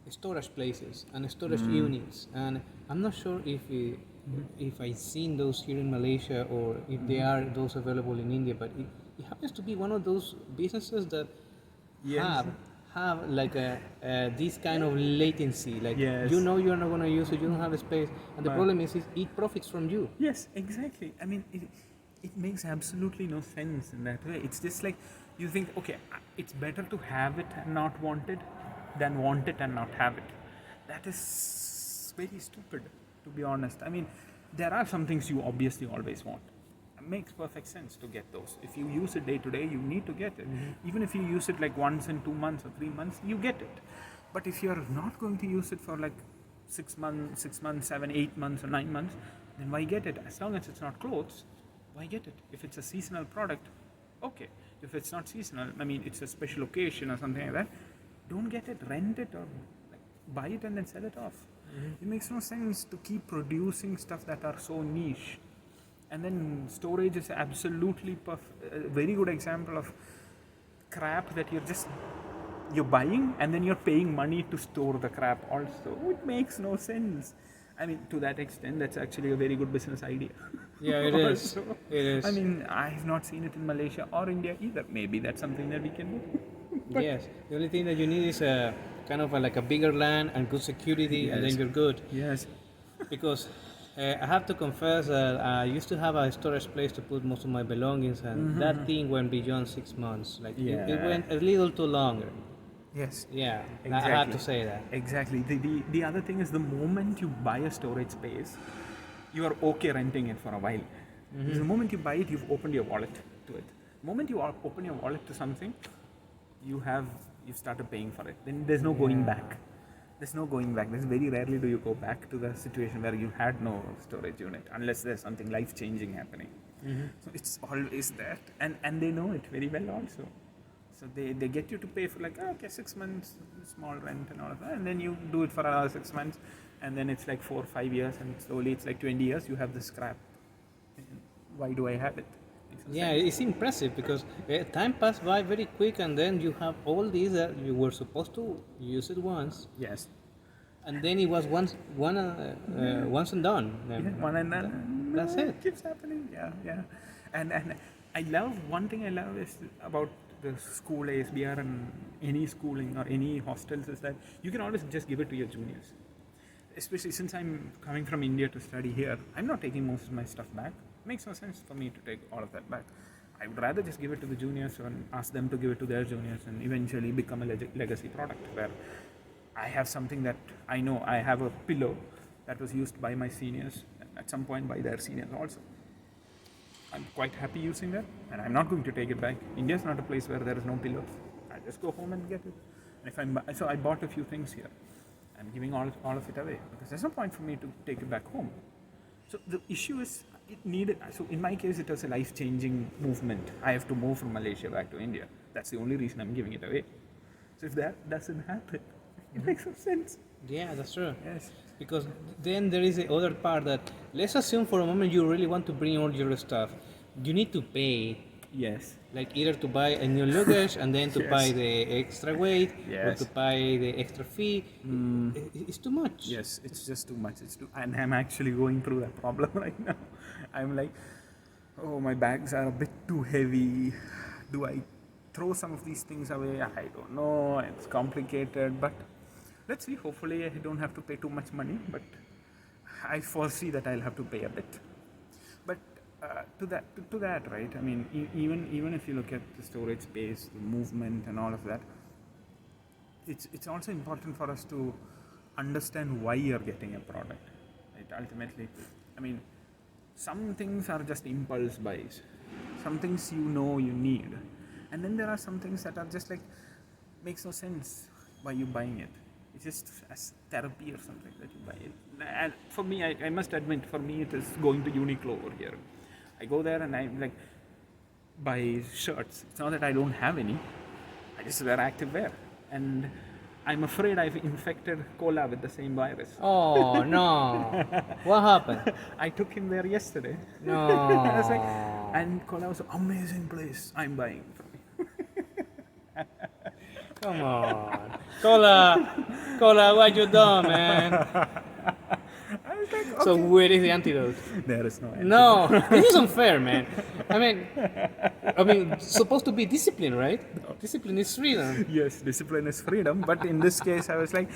storage places and storage units, and I'm not sure if I've seen those here in Malaysia or if they are those available in India, but it happens to be one of those businesses that have like this kind of latency, like you know you're not going to use it, you don't have the space, and the problem is it profits from you. Yes, exactly. I mean, it makes absolutely no sense in that way. It's just like you think, okay, it's better to have it and not want it than want it and not have it. That is very stupid, to be honest. I mean, there are some things you obviously always want. It makes perfect sense to get those. If you use it day to day, you need to get it. Even if you use it like once in 2 months or 3 months, you get it. But if you're not going to use it for like 6 months, 7, 8 months or 9 months, then why get it? As long as it's not clothes, why get it? If it's a seasonal product, okay. If it's not seasonal, I mean, it's a special occasion or something like that, don't get it, rent it, or like, buy it and then sell it off. It makes no sense to keep producing stuff that are so niche. And then storage is absolutely a very good example of crap that you're buying and then you're paying money to store the crap also. It makes no sense. I mean, to that extent, that's actually a very good business idea. Yeah, it is. It is. I mean, I've not seen it in Malaysia or India either. Maybe that's something that we can do. Yes, the only thing that you need is kind of like a bigger land and good security, and then you're good. Yes. Because I have to confess that I used to have a storage place to put most of my belongings, and that thing went beyond 6 months. Like it went a little too longer. Yes. Yeah, exactly. I have to say that. Exactly. The other thing is, the moment you buy a storage space, you are okay renting it for a while. Because the moment you buy it, you've opened your wallet to it. The moment you open your wallet to something, you've started paying for it. Then there's no going back. There's no going back. There's very rarely do you go back to the situation where you had no storage unit, unless there's something life-changing happening. So it's always that, and they know it very well also. So they get you to pay for like 6 months small rent and all of that, and then you do it for another 6 months, and then it's like 4 or 5 years, and slowly it's like 20 years you have this crap. Why do I have it? Yeah, it's impressive because time passed by very quick, and then you have all these that you were supposed to use it once. Yes. And then it was once and done. One and done. That's it. It keeps happening. Yeah. And I love, one thing I love is about the school ASBR and any schooling or any hostels is that you can always just give it to your juniors. Especially since I'm coming from India to study here, I'm not taking most of my stuff back. It makes no sense for me to take all of that back. I would rather just give it to the juniors and ask them to give it to their juniors, and eventually become a legacy product where I have something that I know. I have a pillow that was used by my seniors, at some point by their seniors also. I'm quite happy using that, and I'm not going to take it back. India is not a place where there is no pillows. I just go home and get it. And so I bought a few things here. I'm giving all of it away because there's no point for me to take it back home. So the issue is it needed. So in my case, it was a life-changing movement. I have to move from Malaysia back to India. That's the only reason I'm giving it away. So if that doesn't happen, it makes some sense. Yeah, that's true. Yes. Because then there is the other part that, let's assume for a moment you really want to bring all your stuff. You need to pay, Yes. like either to buy a new luggage and then to Yes. buy the extra weight or Yes. to buy the extra fee. It's too much. Yes, it's just too much. And I'm actually going through that problem right now. I'm like, oh, my bags are a bit too heavy. Do I throw some of these things away? I don't know. It's complicated, but let's see. Hopefully, I don't have to pay too much money, but I foresee that I'll have to pay a bit. But to that, right? I mean, even if you look at the storage space, the movement, and all of that, it's also important for us to understand why you're getting a product. Right? Ultimately, I mean, some things are just impulse buys. Some things you know you need, and then there are some things that are just like makes no sense why you buying it. It's just as therapy or something that you buy it. And for me, I must admit, for me, it is going to Uniqlo over here. I go there and I like buy shirts. It's not that I don't have any. I just wear active wear, and I'm afraid I've infected Kola with the same virus. Oh no! What happened? I took him there yesterday. No. I was like, and Kola was an amazing place. I'm buying from you. Come on, Cola, what you done, man? I was like, So where is the antidote? there is no end. No, this is unfair, man. I mean, supposed to be discipline, right? Discipline is freedom. Yes, discipline is freedom, but in this case, I was like,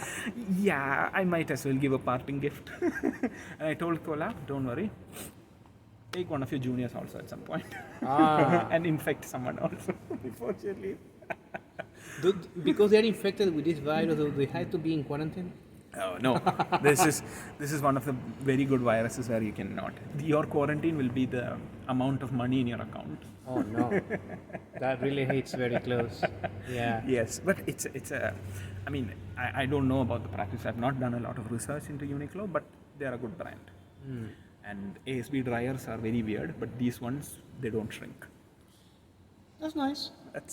yeah, I might as well give a parting gift. And I told Kola, don't worry, take one of your juniors also at some point and infect someone also before you leave. Because they are infected with this virus, do they have to be in quarantine? Oh no, this is one of the very good viruses where you cannot. Your quarantine will be the amount of money in your account. Oh no, that really hits very close. Yeah. Yes, but it's a. I mean, I don't know about the practice. I've not done a lot of research into Uniqlo, but they are a good brand. And ASB dryers are very weird, but these ones they don't shrink. That's nice.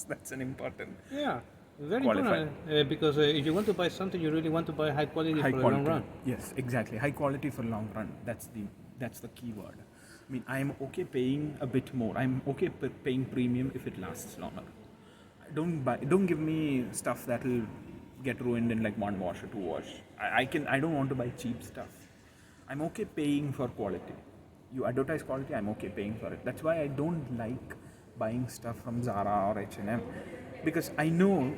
That's an important. Yeah, very Qualified. important. Because if you want to buy something, you really want to buy high quality for the long run. Yes, exactly. High quality for long run. That's the key word. I mean, I am okay paying a bit more. I'm okay paying premium if it lasts longer. Don't give me stuff that will get ruined in like one wash or two wash. I don't want to buy cheap stuff. I'm okay paying for quality. You advertise quality, I'm okay paying for it. That's why I don't like buying stuff from Zara or H&M, because I know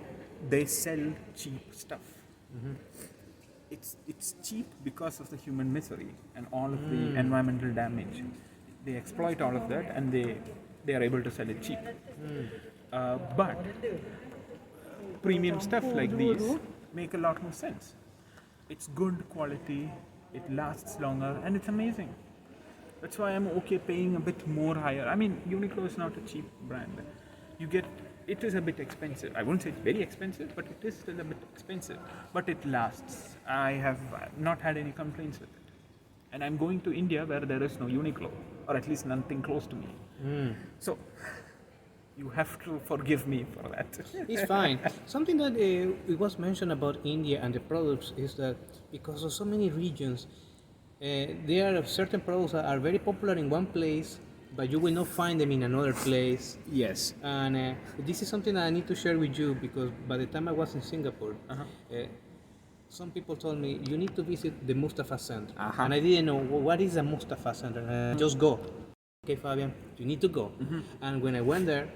they sell cheap stuff. It's cheap because of the human misery and all of the environmental damage. They exploit all of that, and they are able to sell it cheap. But premium stuff like these make a lot more sense. It's good quality, it lasts longer, and it's amazing. That's why I'm okay paying a bit more higher. I mean, Uniqlo is not a cheap brand. It is a bit expensive. I won't say it's very expensive, but it is still a bit expensive. But it lasts. I have not had any complaints with it. And I'm going to India where there is no Uniqlo, or at least nothing close to me. So, you have to forgive me for that. It's fine. Something that it was mentioned about India and the products is that because of so many regions, there are certain products that are very popular in one place, but you will not find them in another place. Yes. And this is something that I need to share with you because by the time I was in Singapore, some people told me you need to visit the Mustafa Center, and I didn't know what is a Mustafa Center. Just go. Okay, Fabian, you need to go. And when I went there,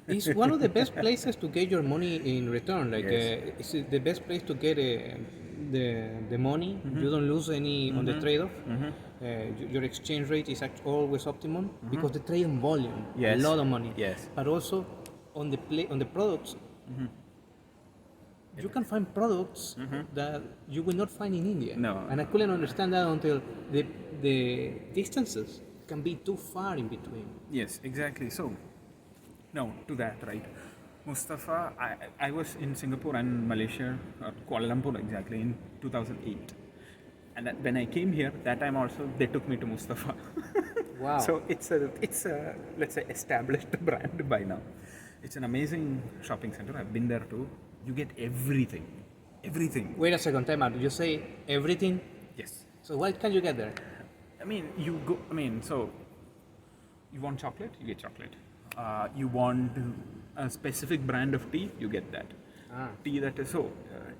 it's one of the best places to get your money in return. Like it's the best place to get the money. You don't lose any on the trade-off. Your exchange rate is always optimum because the trade in volume, a lot of money. Yes. But also on the products, you can find products that you will not find in India. No. And I couldn't understand that until the distances can be too far in between. Yes, exactly. So, now to that, right? Mustafa, I was in Singapore and Malaysia, Kuala Lumpur exactly, in 2008. And when I came here, that time also, they took me to Mustafa. Wow. So it's a, let's say, established brand by now. It's an amazing shopping center. I've been there too. You get everything. Everything. Wait a second, time out. You say everything? Yes. So what can you get there? So you want chocolate, you get chocolate. You want a specific brand of tea, you get that. Tea that is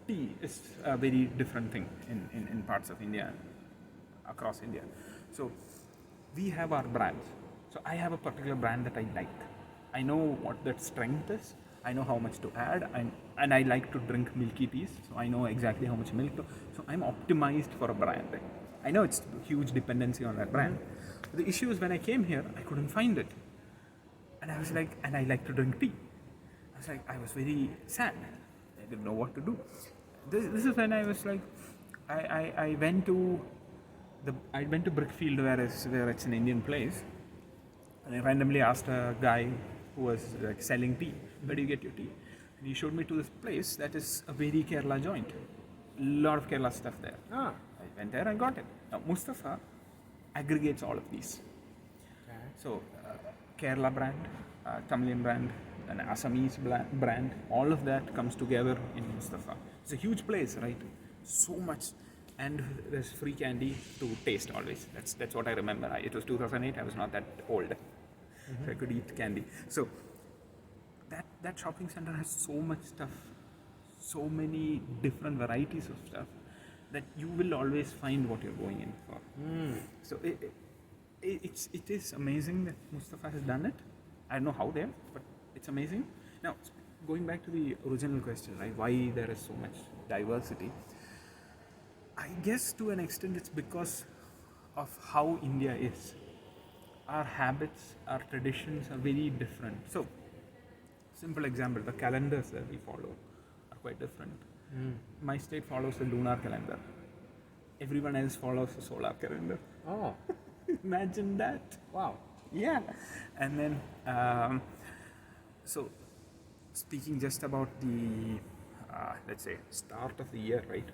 tea is a very different thing in parts of India, across India. So we have our brands. So I have a particular brand that I like. I know what that strength is. I know how much to add, and I like to drink milky teas, so I know exactly how much milk to. So I'm optimized for a brand. I know it's huge dependency on that brand. The issue is when I came here, I couldn't find it, and I was like, and I like to drink tea. I was very sad. I didn't know what to do. This is when I was like, I went to Brickfield, where it's an Indian place, and I randomly asked a guy who was like selling tea, where do you get your tea? And he showed me to this place that is a very Kerala joint. A lot of Kerala stuff there. I went there and got it. Now Mustafa aggregates all of these. Okay. So Kerala brand, Tamilian brand, an Assamese brand, all of that comes together in Mustafa. It's a huge place, right? So much, and there's free candy to taste always. That's what I remember. It was 2008. I was not that old, so I could eat candy. So that shopping center has so much stuff, so many different varieties of stuff, that you will always find what you're going in for. So it is amazing that Mustafa has done it. I don't know how they have, but it's amazing. Now, going back to the original question, right? Why there is so much diversity? I guess to an extent it's because of how India is. Our habits, our traditions are very different. So, simple example, the calendars that we follow are quite different. My state follows the lunar calendar. Everyone else follows the solar calendar. Oh, Imagine that. wow. Yeah. And then, so speaking just about the, let's say, start of the year, right?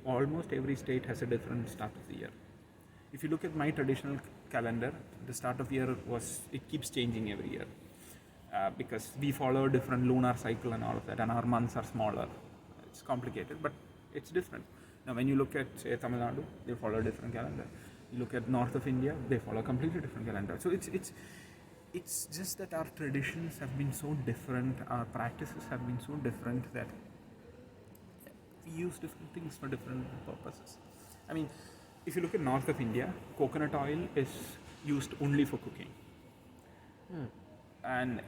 Almost every state has a different start of the year. If you look at my traditional calendar, the start of the year it keeps changing every year. Because we follow a different lunar cycle and all of that, and our months are smaller. It's complicated, but it's different. Now, when you look at, say, Tamil Nadu, they follow a different calendar. You look at north of India, they follow a completely different calendar. So it's just that our traditions have been so different, our practices have been so different that we use different things for different purposes. I mean, if you look at north of India, coconut oil is used only for cooking. And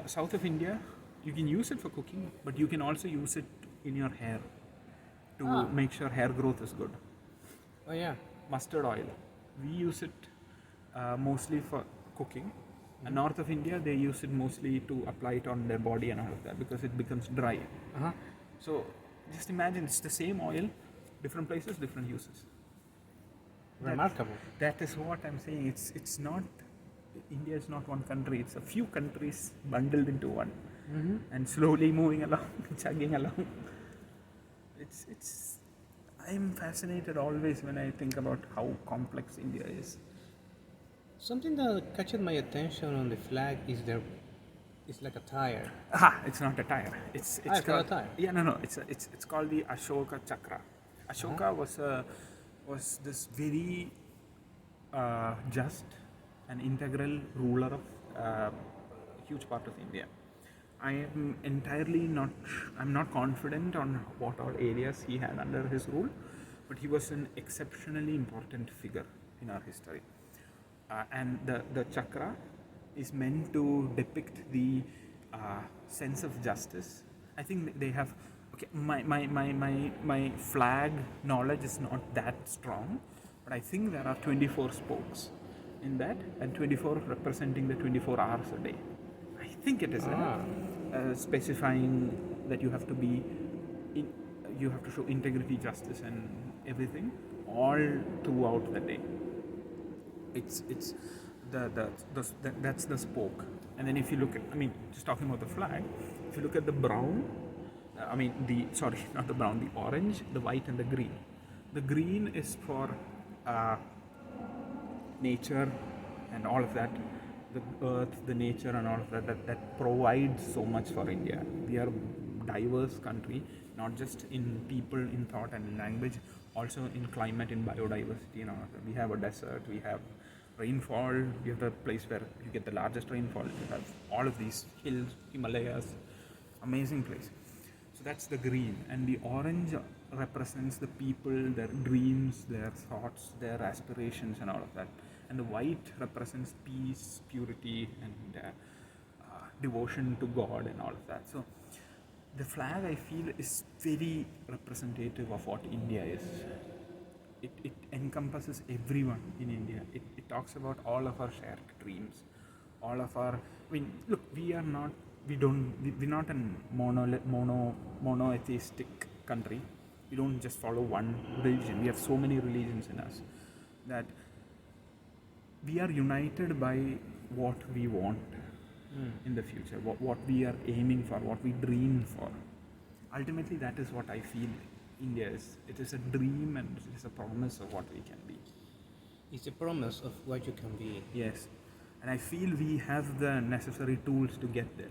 south of India, you can use it for cooking, but you can also use it in your hair to make sure hair growth is good. Oh yeah. Mustard oil, we use it mostly for cooking. And north of India, they use it mostly to apply it on their body and all of that, because it becomes dry. So just imagine, it's the same oil, different places, different uses. Remarkable. That is what I'm saying. It's not, India is not one country. It's a few countries bundled into one, and slowly moving along, chugging along. I'm fascinated always when I think about how complex India is. Something that catches my attention on the flag is it's like a tire. It's not a tire. It's not called, a tire. Yeah, no. It's called the Ashoka Chakra. Ashoka was this very just and integral ruler of a huge part of India. I'm not confident on what all areas he had under his rule, but he was an exceptionally important figure in our history. And the chakra is meant to depict the sense of justice. I think they have, okay, my flag knowledge is not that strong, but I think there are 24 spokes in that, and 24 representing the 24 hours a day. I think it is specifying that you have to show integrity, justice, and everything all throughout the day. That's the spoke, And then if you look at, just talking about the flag, if you look at the brown, not the brown, the orange, the white, and the green. The green is for nature and all of that, the earth, the nature, and all of that provides so much for India. We are a diverse country, not just in people, in thought, and in language, also in climate, in biodiversity, and all of that. We have a desert, we have rainfall, we have the place where you get the largest rainfall, you have all of these hills, Himalayas, amazing place. So that's the green, and the orange represents the people, their dreams, their thoughts, their aspirations, and all of that. And the white represents peace, purity, and devotion to God, and all of that. So the flag, I feel, is very representative of what India is. It encompasses everyone in India. It talks about all of our shared dreams, all of our. Look, we're not a monotheistic country. We don't just follow one religion. We have so many religions in us that we are united by what we want in the future, what we are aiming for, what we dream for. Ultimately, that is what I feel India is. It is a dream and it is a promise of what we can be. It's a promise of what you can be. Yes. And I feel we have the necessary tools to get there.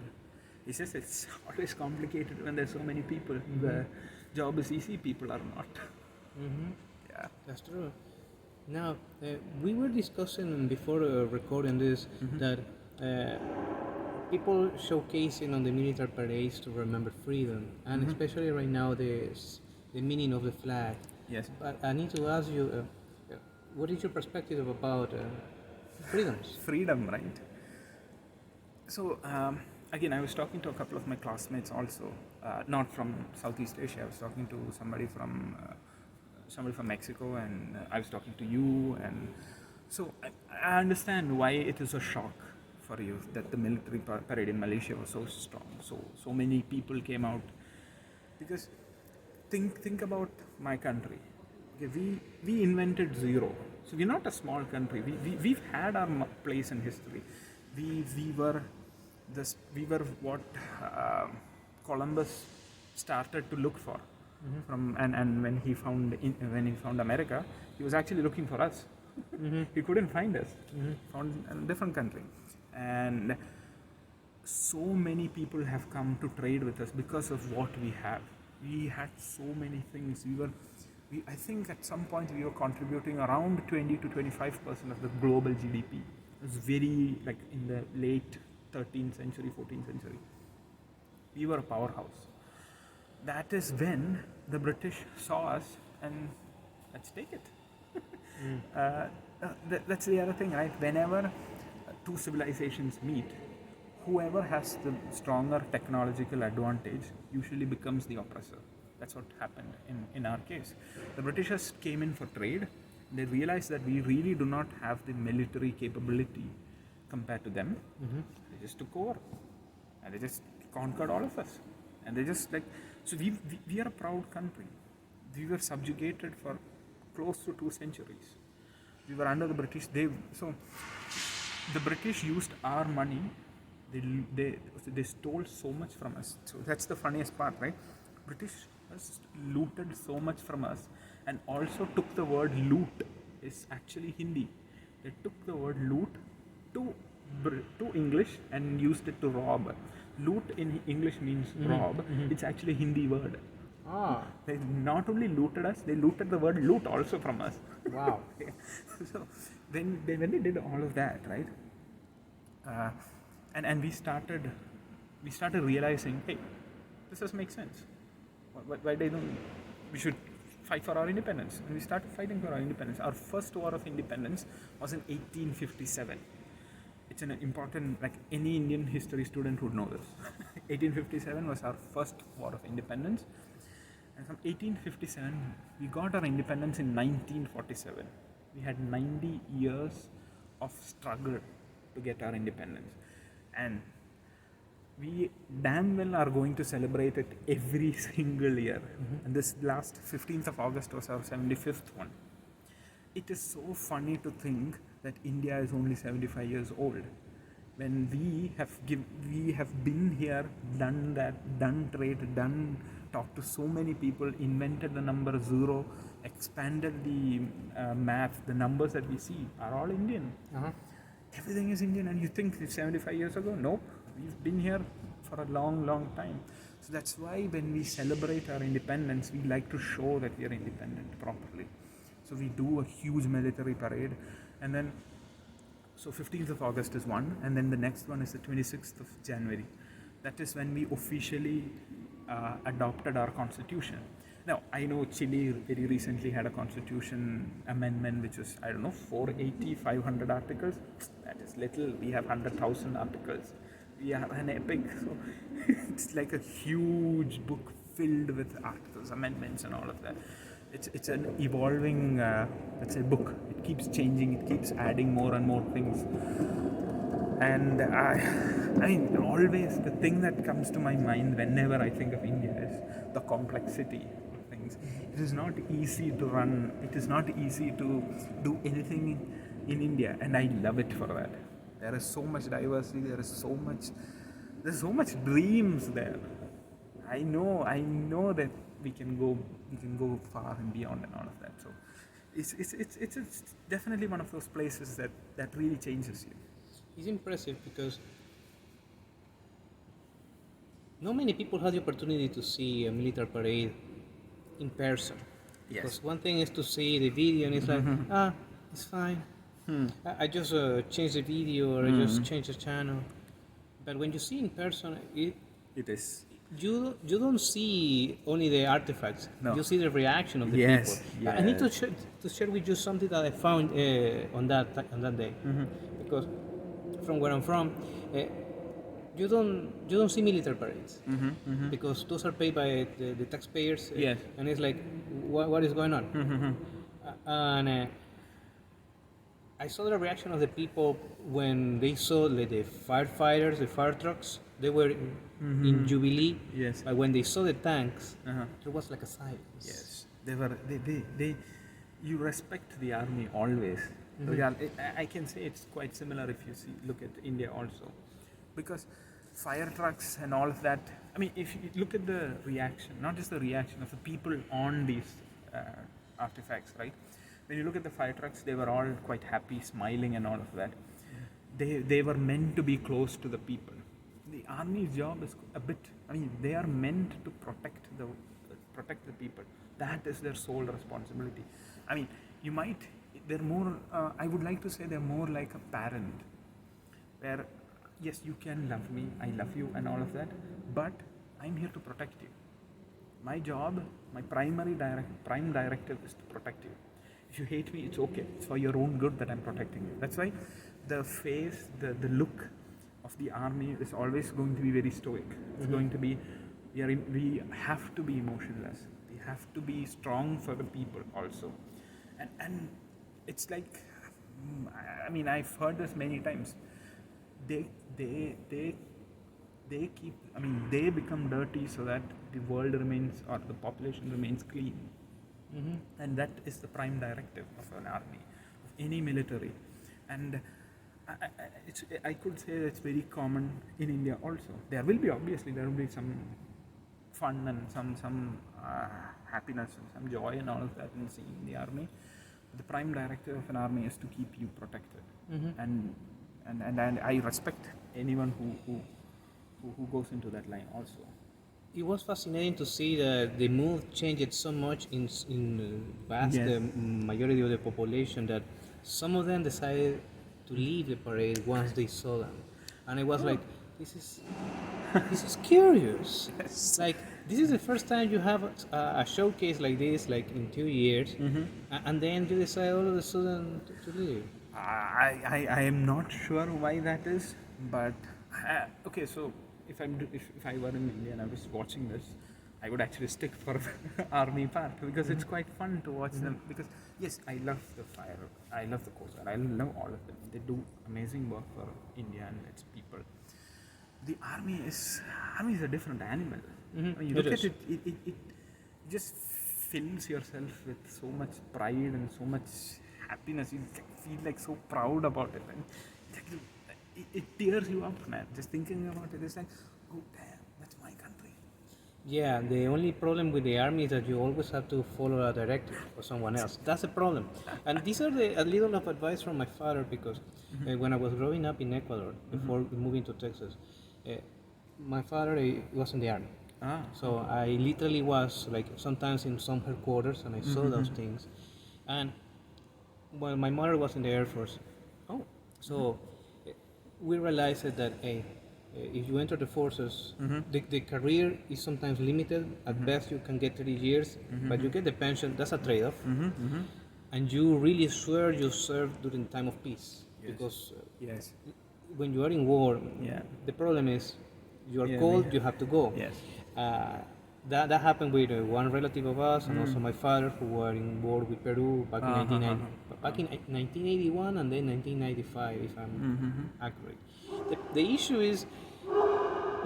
It's just it's always complicated when there's so many people. The job is easy, people are not. Yeah. That's true. Now, we were discussing before recording this that people showcasing on the military parades to remember freedom, and especially right now the meaning of the flag. Yes. But I need to ask you, what is your perspective about freedoms? Freedom, right? So, again, I was talking to a couple of my classmates also, not from Southeast Asia. I was talking to somebody from Mexico, and I was talking to you, and so I understand why it is a shock for you that the military parade in Malaysia was so strong. So many people came out, because think about my country. Okay, we invented zero, so we're not a small country. We've had our place in history. We were what Columbus started to look for. And when he found America, he was actually looking for us. He couldn't find us. Found a different country, and so many people have come to trade with us because of what we have. We had so many things. I think at some point we were contributing around 20 to 25% of the global GDP. It was very like in the late 13th century, 14th century. We were a powerhouse. That is when the British saw us and let's take it. That's the other thing, right? Whenever two civilizations meet, whoever has the stronger technological advantage usually becomes the oppressor. That's what happened in our case. The Britishers came in for trade. They realized that we really do not have the military capability compared to them. They just took over and they just conquered all of us. And they just so we are a proud country. We were subjugated for close to 2 centuries. We were under the British. So the British used our money. They stole so much from us. So that's the funniest part, right? British looted so much from us, and also took the word loot is actually Hindi. They took the word loot to English and used it to rob. Loot in English means rob. It's actually a Hindi word. They not only looted us, they looted the word loot also from us. Wow. So when they did all of that, right? And we started realizing, hey, this does make sense. Why they don't? We should fight for our independence. And we started fighting for our independence. Our first war of independence was in 1857. It's an important, like any Indian history student would know this. 1857 was our first war of independence. And from 1857, we got our independence in 1947. We had 90 years of struggle to get our independence. And we damn well are going to celebrate it every single year. And this last 15th of August was our 75th one. It is so funny to think that India is only 75 years old. when we have been here, done that, done trade, done talked to so many people, invented the number zero, expanded the math, the numbers that we see are all Indian. Uh-huh. Everything is Indian, and you think it's 75 years ago? Nope, we've been here for a long, long time. So that's why when we celebrate our independence, we like to show that we are independent properly. So we do a huge military parade, and then so 15th of August is one, and then the next one is the 26th of January. That is when we officially adopted our constitution. Now, I know Chile very recently had a constitution amendment which was, I don't know, 480, 500 articles. That is little. We have 100,000 articles. We are an epic. So it's like a huge book filled with articles, amendments, and all of that. It's an evolving, let's say, book. It keeps changing. It keeps adding more and more things. And I mean, always the thing that comes to my mind whenever I think of India is the complexity of things. It is not easy to run. It is not easy to do anything in India, and I love it for that. There is so much diversity. There's so much dreams there. I know that we can go far and beyond and all of that. So it's definitely one of those places that really changes you. It's impressive because not many people have the opportunity to see a military parade in person. Yes. Because one thing is to see the video and it's like, it's fine. I just change the video or I just change the channel. But when you see in person, It is. you don't see only the artifacts. No. You see the reaction of the Yes, people. I need to share with you something that I found on that day, because from where I'm from, you don't see military parades because those are paid by the taxpayers. Yes. And it's like, what is going on? And I saw the reaction of the people when they saw like, the firefighters, the fire trucks. They were in Jubilee. Yes. But when they saw the tanks, there was like a silence. Yes, they you respect the army always. I can say it's quite similar if you look at India also, because fire trucks and all of that. I mean, if you look at the reaction, not just the reaction of the people on these artifacts, right? When you look at the fire trucks, they were all quite happy, smiling, and all of that. They were meant to be close to the people. The army's job is a bit. I mean, they are meant to protect the people. That is their sole responsibility. I mean, they're more. I would like to say they're more like a parent, where yes, you can love me, I love you, and all of that, but I'm here to protect you. My job, my prime directive is to protect you. If you hate me, it's okay. It's for your own good that I'm protecting you. That's why the face, the look of the army is always going to be very stoic. It's going to be, we have to be emotionless. We have to be strong for the people also. And it's like, I mean, I've heard this many times. They keep, I mean, they become dirty so that the world remains, or the population remains clean. And that is the prime directive of an army, of any military. And I could say that's very common in India also. There will be some fun and some happiness and some joy and all of that in seeing the army. But the prime directive of an army is to keep you protected. And I respect anyone who goes into that line also. It was fascinating to see that the mood changed so much in the vast majority of the population that some of them decided to leave the parade once they saw them, and it was like, this is curious. Like, this is the first time you have a showcase like this, like in 2 years, and then you decide all of a sudden to leave. I am not sure why that is, but okay. So if I were in India and I was watching this, I would actually stick for the army part because it's quite fun to watch them. Because yes, I love the fire, I love the Coast Guard, I love all of them. They do amazing work for India and its people. The army is a different animal. When you look at it, it just fills yourself with so much pride and so much happiness. You feel like so proud about it. And it tears you up, man. Just thinking about it, it's like, oh damn, that's my country. Yeah, the only problem with the army is that you always have to follow a directive for someone else. That's the problem. And these are a little of advice from my father because when I was growing up in Ecuador, before moving to Texas, uh, my father was in the army. Ah, So I literally was like sometimes in some headquarters and I saw those things. And well, my mother was in the Air Force. oh, So we realized that hey, if you enter the forces, the career is sometimes limited. At best, you can get 30 years, but you get the pension. That's a trade-off. And you really swear you serve during time of peace. Yes. Because yes, when you are in war, Yeah. the problem is you are Yeah, called, we- you have to go. Yes. That happened with one relative of us and also my father who were in war with Peru back in 1981 and then 1995 if I'm accurate. The issue is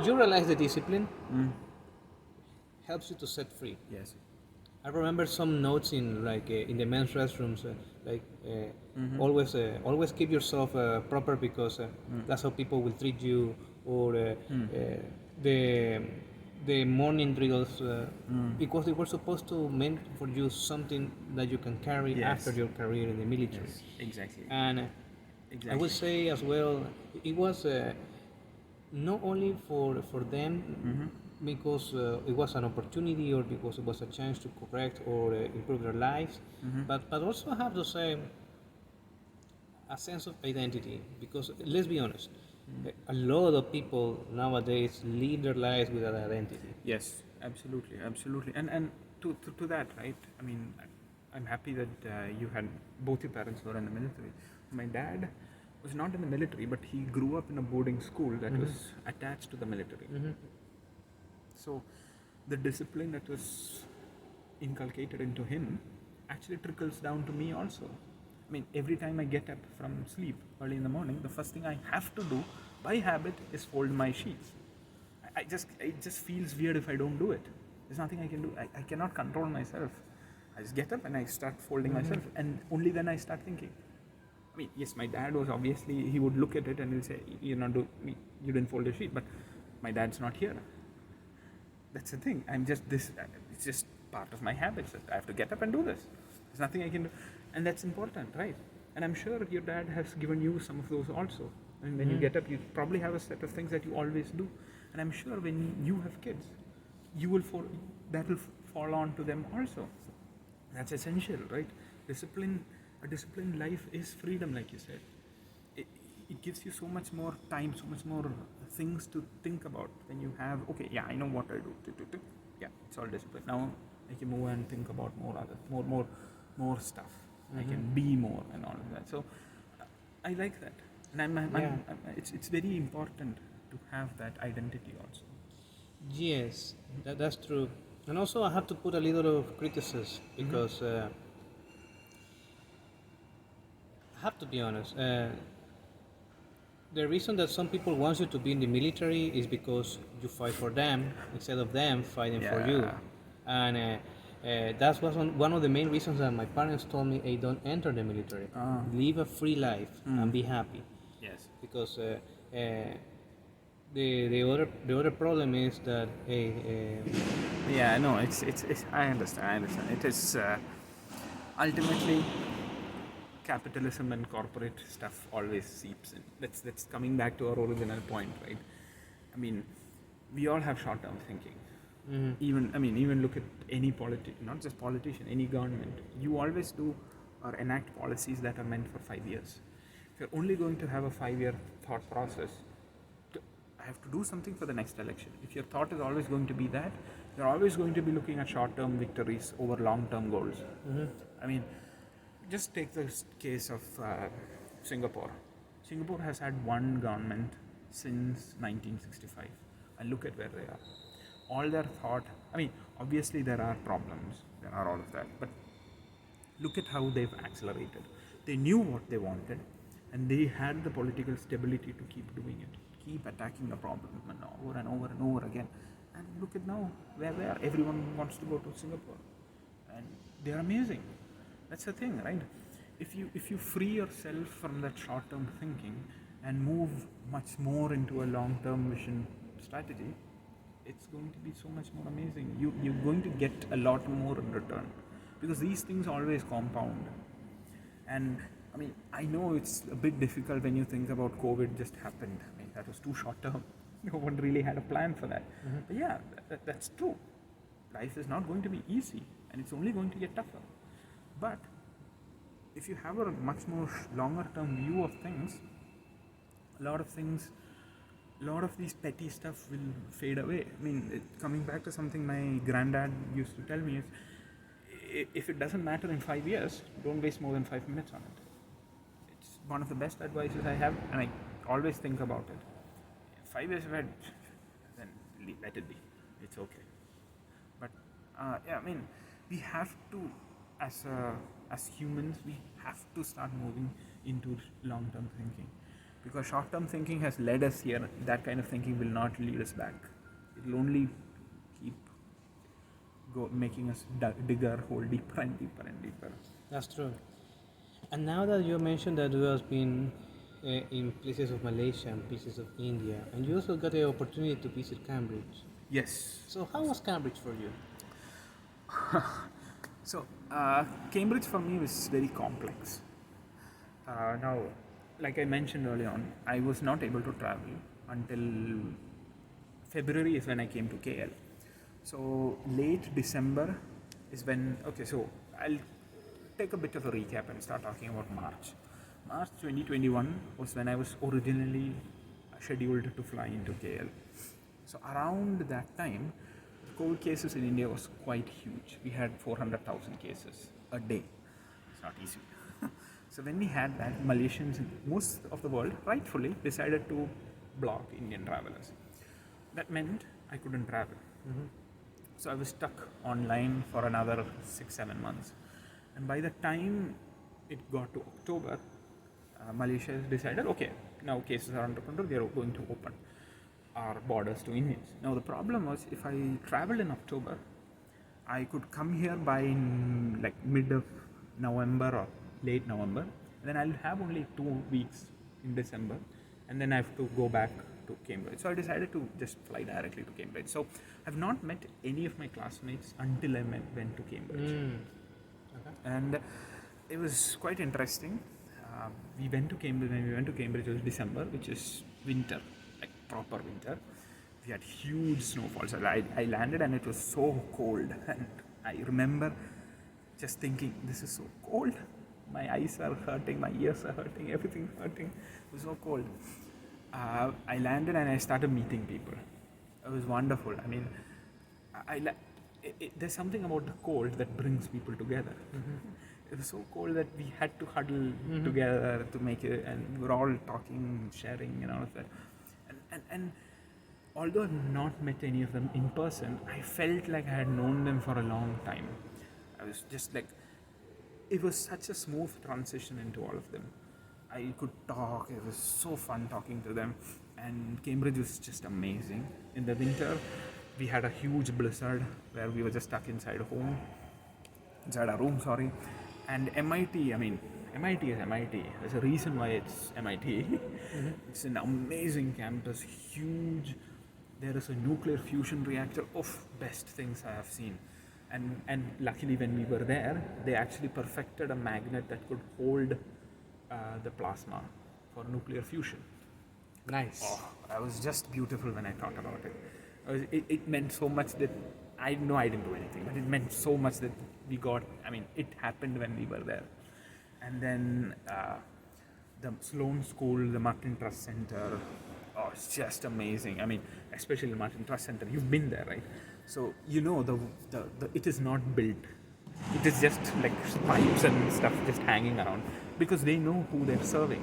you realize the discipline helps you to set free. yes, I remember some notes in like in the men's restrooms, always keep yourself proper because that's how people will treat you, or the the morning drills because they were supposed to meant for you something that you can carry Yes. after your career in the military. yes, exactly. And I Exactly. would say as well, it was not only for them because it was an opportunity or because it was a chance to correct or improve their lives, but also have to say a sense of identity because let's be honest, a lot of people nowadays live their lives without identity. Yes, absolutely, absolutely. And to that, right? I mean, I'm happy that you had both your parents were in the military. My dad was not in the military, but he grew up in a boarding school that was attached to the military. So the discipline that was inculcated into him actually trickles down to me also. I mean, every time I get up from sleep early in the morning, the first thing I have to do by habit is fold my sheets. It just feels weird if I don't do it. There's nothing I can do. I cannot control myself. I just get up and I start folding myself, and only then I start thinking. I mean, yes, my dad was obviously, he would look at it and he'll say, you didn't fold your sheet, but my dad's not here. That's the thing. It's just part of my habits that I have to get up and do this. There's nothing I can do. And that's important, right? And I'm sure your dad has given you some of those also. I mean, when you get up, you probably have a set of things that you always do. And I'm sure when you have kids, that will fall on to them also. That's essential, right? A disciplined life is freedom, like you said. It gives you so much more time, so much more things to think about when you have, okay, yeah, I know what I do. Yeah, it's all discipline. Now I can move and think about more stuff. I can be more and all of that. So I like that. And it's very important to have that identity also. Yes, that's true. And also, I have to put a little of criticism because I have to be honest. The reason that some people want you to be in the military is because you fight for them instead of them fighting for you. And that was one of the main reasons that my parents told me, hey, don't enter the military. Live a free life and be happy. Yes. Because the other problem is that Yeah, no, it's I understand. It is ultimately capitalism and corporate stuff always seeps in. That's coming back to our original point, right? I mean, we all have short-term thinking. Even look at any not just politician, any government. You always do or enact policies that are meant for 5 years. If you're only going to have a 5-year thought process, I have to do something for the next election. If your thought is always going to be that, you're always going to be looking at short-term victories over long-term goals. I mean, just take the case of Singapore. Singapore has had one government since 1965, and look at where they are. All their thought, I mean, obviously there are problems, there are all of that, but look at how they've accelerated. They knew what they wanted, and they had the political stability to keep doing it, keep attacking the problem and over again. And look at now where they are. Everyone wants to go to Singapore, and they're amazing. That's the thing, right? If you free yourself from that short-term thinking and move much more into a long-term vision strategy, it's going to be so much more amazing. You're going to get a lot more in return, because these things always compound. And I mean, I know it's a bit difficult when you think about COVID just happened. I mean, that was too short term. No one really had a plan for that. But yeah, that's true. Life is not going to be easy, and it's only going to get tougher. But if you have a much more longer term view of things, a lot of these petty stuff will fade away. I mean, coming back to something my granddad used to tell me is, if it doesn't matter in 5 years, don't waste more than 5 minutes on it. It's one of the best advices I have, and I always think about it. 5 years ahead, then let it be. It's okay. But yeah, I mean, we have to, as humans, we have to start moving into long-term thinking, because short-term thinking has led us here. That kind of thinking will not lead us back. It will only keep making us dig our hole deeper and deeper and deeper. That's true. And now that you mentioned that you have been in places of Malaysia and places of India, and you also got the opportunity to visit Cambridge. Yes. So how was Cambridge for you? So Cambridge for me was very complex. Now, like I mentioned early on, I was not able to travel until February is when I came to KL. So late December is when, okay, so I'll take a bit of a recap and start talking about March. March 2021 was when I was originally scheduled to fly into KL. So around that time, the COVID cases in India was quite huge. We had 400,000 cases a day. It's not easy. So when we had that, Malaysians in most of the world rightfully decided to block Indian travelers. That meant I couldn't travel. So I was stuck online for another 6-7 months. And by the time it got to October, Malaysia decided, okay, now cases are under control, they are going to open our borders to Indians. Now the problem was, if I traveled in October, I could come here by like mid of November or late November, and then I'll have only 2 weeks in December, and then I have to go back to Cambridge. So I decided to just fly directly to Cambridge. So I've not met any of my classmates until I went to Cambridge. Okay. And it was quite interesting. We went to Cambridge. When we went to Cambridge, it was December, which is winter, like proper winter. We had huge snowfalls. I landed and it was so cold, and I remember just thinking, this is so cold. My eyes are hurting, my ears are hurting, everything's hurting. It was so cold. I landed and I started meeting people. It was wonderful. I mean, there's something about the cold that brings people together. It was so cold that we had to huddle together to make it, and we were all talking, sharing, and all of that. And although I've not met any of them in person, I felt like I had known them for a long time. I was just like, it was such a smooth transition into all of them. I could talk, it was so fun talking to them, and Cambridge was just amazing. In the winter, we had a huge blizzard where we were just stuck inside our room, and MIT, I mean, MIT is MIT. There's a reason why it's MIT. It's an amazing campus, huge. There is a nuclear fusion reactor. Best things I have seen. And luckily when we were there, they actually perfected a magnet that could hold the plasma for nuclear fusion. Nice. It was just beautiful when I thought about it. It meant so much that I know I didn't do anything, but it meant so much that we got, I mean, it happened when we were there. And then the Sloan School, the Martin Trust Center, it's just amazing. I mean, especially the Martin Trust Center, you've been there, right? So you know the it is not built. It is just like pipes and stuff just hanging around, because they know who they're serving.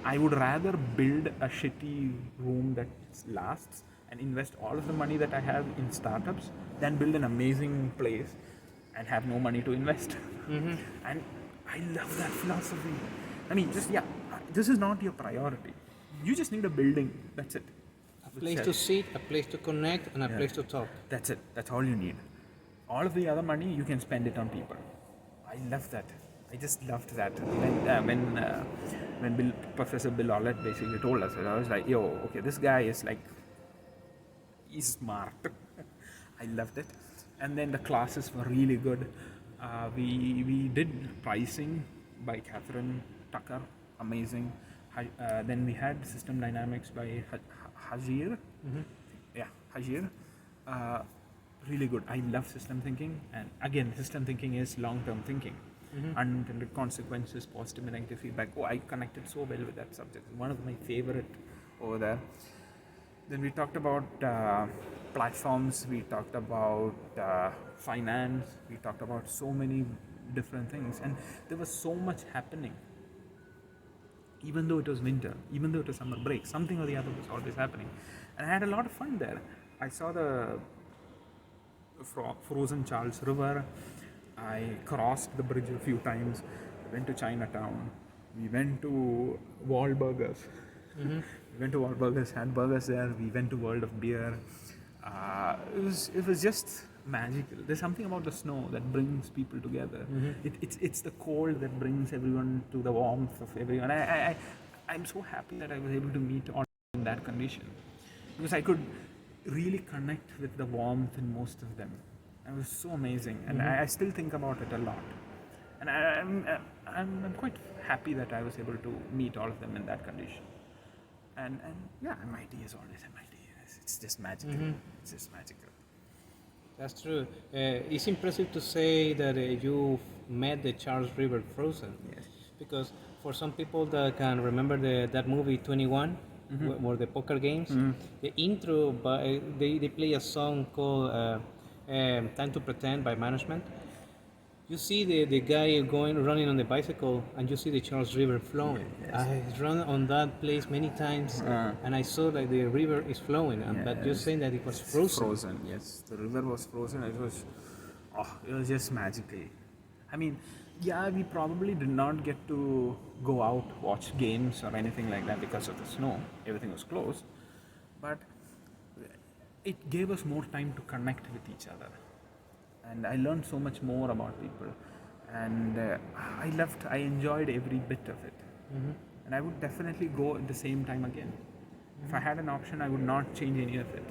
I would rather build a shitty room that lasts and invest all of the money that I have in startups than build an amazing place and have no money to invest. And I love that philosophy. I mean, this is not your priority. You just need a building. That's it. A place to sit, a place to connect, and a place to talk. That's it. That's all you need. All of the other money, you can spend it on people. I love that. I just loved that. when Professor Bill Ollett basically told us, and I was like, yo, okay, this guy is like, he's smart. I loved it. And then the classes were really good. We did pricing by Catherine Tucker, amazing. Then we had system dynamics by Hajir. Yeah, Hajir. Really good. I love system thinking, and again, system thinking is long-term thinking. Unintended consequences, positive and negative feedback. Oh, I connected so well with that subject. One of my favorite over there. Then we talked about platforms, we talked about finance, we talked about so many different things, and there was so much happening. Even though it was winter, even though it was summer break, something or the other was always happening. And I had a lot of fun there. I saw the frozen Charles River. I crossed the bridge a few times. Went to Chinatown. We went to Wahlburgers. We went to Wahlburgers, had burgers there. We went to World of Beer. It was just magical. There's something about the snow that brings people together. It's the cold that brings everyone to the warmth of everyone. I'm so happy that I was able to meet all in that condition, because I could really connect with the warmth in most of them. It was so amazing, and I still think about it a lot. And I'm quite happy that I was able to meet all of them in that condition. And yeah, MIT is always MIT. It's just magical. It's just magical. That's true. It's impressive to say that you met the Charles River frozen. Yes. Because for some people that can remember that movie 21, or the poker games, the intro, they play a song called Time to Pretend by Management. You see the guy running on the bicycle, and you see the Charles River flowing. Yes. I run on that place many times, and I saw that the river is flowing, but you're saying that it was frozen. Frozen, yes. The river was frozen. It was just magical. I mean, yeah, we probably did not get to go out, watch games or anything like that because of the snow. Everything was closed. But it gave us more time to connect with each other. And I learned so much more about people. And I enjoyed every bit of it. And I would definitely go at the same time again. If I had an option, I would not change any of it.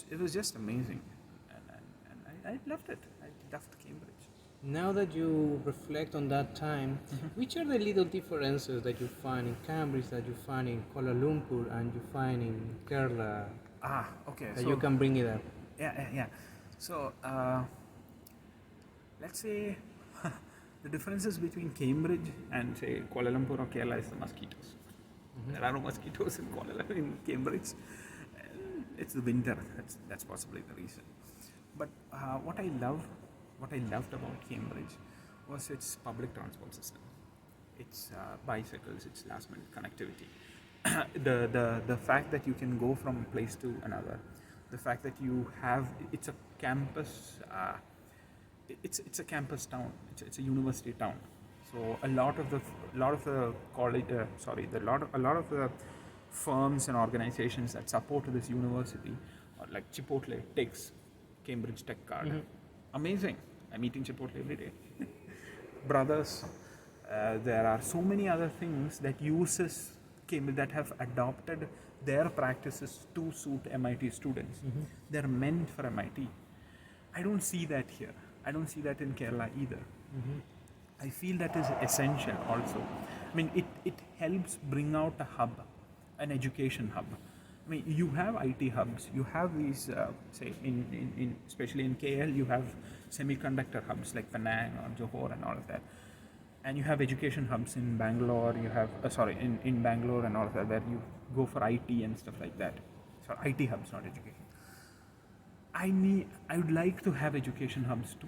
It was just amazing. And I loved it. I loved Cambridge. Now that you reflect on that time, which are the little differences that you find in Cambridge, that you find in Kuala Lumpur, and you find in Kerala, Okay. that you can bring it up? Yeah. So, let's say the differences between Cambridge and say Kuala Lumpur or Kerala is the mosquitoes. There are no mosquitoes in in Cambridge. It's the winter. That's possibly the reason. But what I loved about Cambridge was its public transport system. Its bicycles, its last minute connectivity. the fact that you can go from a place to another. The fact that it's a campus. It's a campus town. It's a university town. So a lot of the college, a lot of the firms and organizations that support this university, like Chipotle takes Cambridge Tech card. Amazing. I'm eating Chipotle every day. Brothers, there are so many other things that uses Cambridge that have adopted their practices to suit MIT students. They're meant for MIT. I don't see that here. I don't see that in Kerala either. I feel that is essential also. I mean, it helps bring out a hub, an education hub. I mean, you have IT hubs. You have these, say, especially in KL, you have semiconductor hubs like Penang or Johor and all of that. And you have education hubs in Bangalore. You have, in Bangalore and all of that, where you go for IT and stuff like that. So IT hubs, not education. I would like to have education hubs too.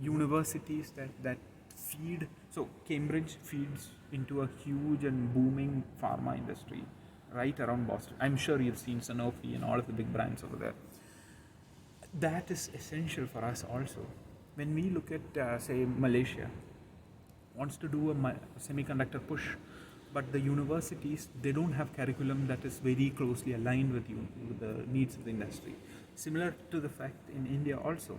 Universities that feed. So Cambridge feeds into a huge and booming pharma industry right around Boston. I'm sure you've seen Sanofi and all of the big brands over there. That is essential for us also. When we look at, say, Malaysia wants to do a semiconductor push, but the universities, they don't have curriculum that is very closely aligned with the needs of the industry. Similar to the fact in India also.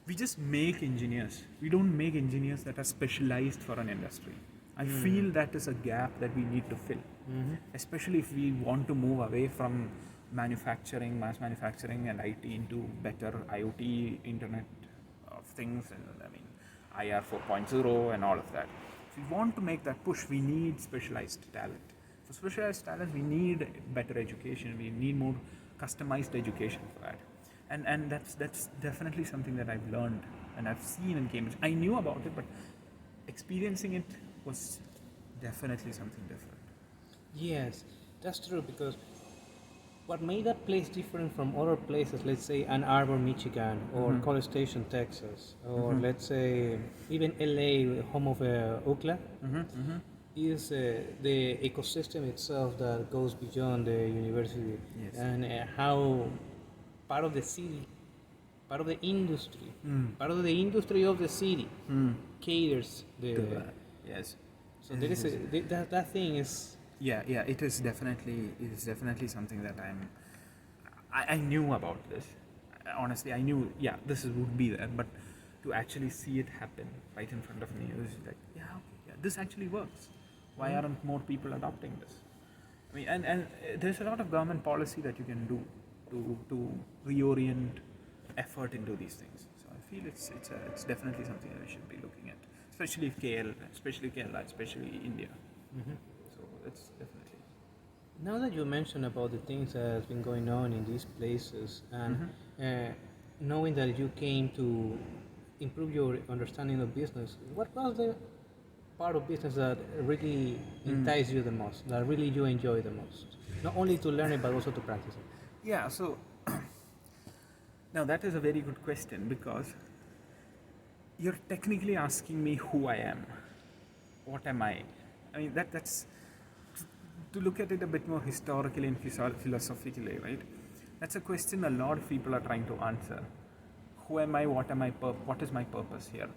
We just make engineers. We don't make engineers that are specialized for an industry. I feel that is a gap that we need to fill, especially if we want to move away from manufacturing, mass manufacturing and IT into better IoT, Internet of Things, and I mean IR 4.0 and all of that. If we want to make that push, we need specialized talent. For specialized talent, we need better education. We need more customized education for that. And that's definitely something that I've learned and I've seen in Cambridge. I knew about it, but experiencing it was definitely something different. Yes, that's true, because what made that place different from other places, let's say Ann Arbor, Michigan, or College Station, Texas, or let's say even LA, home of UCLA, is the ecosystem itself that goes beyond the university, Yes. and how part of the city, part of the industry, part of the industry of the city caters the. Yes. So there is that thing is. Yeah, it is definitely something that I knew about this. Honestly, I knew, this would be there, but to actually see it happen right in front of me, it was like, this actually works. Why aren't more people adopting this? I mean, and there's a lot of government policy that you can do to reorient effort into these things. So I feel it's definitely something that we should be looking at, especially Kerala, especially India. So it's definitely. Now that you mentioned about the things that has been going on in these places, and knowing that you came to improve your understanding of business, what was the part of business that really enticed you the most, that really you enjoy the most? Not only to learn it, but also to practice it. Yeah, so now that is a very good question, because you're technically asking me who I am. What am I? I mean, that's to look at it a bit more historically and philosophically, right? That's a question a lot of people are trying to answer. Who am I? What am I? What is my purpose here?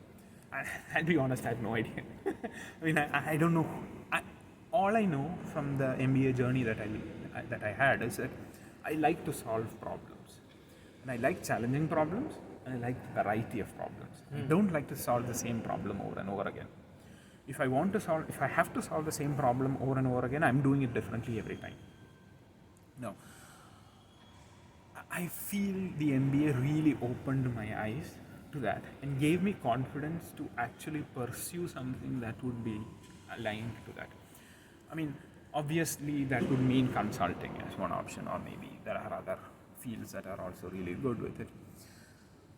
I'll be honest, I have no idea. I mean, I don't know. All I know from the MBA journey that I had is that I like to solve problems, and I like challenging problems, and I like the variety of problems. I don't like to solve the same problem over and over again. If I have to solve the same problem over and over again, I'm doing it differently every time. No. I feel the MBA really opened my eyes to that and gave me confidence to actually pursue something that would be aligned to that. I mean, obviously that would mean consulting as one option, or maybe there are other fields that are also really good with it.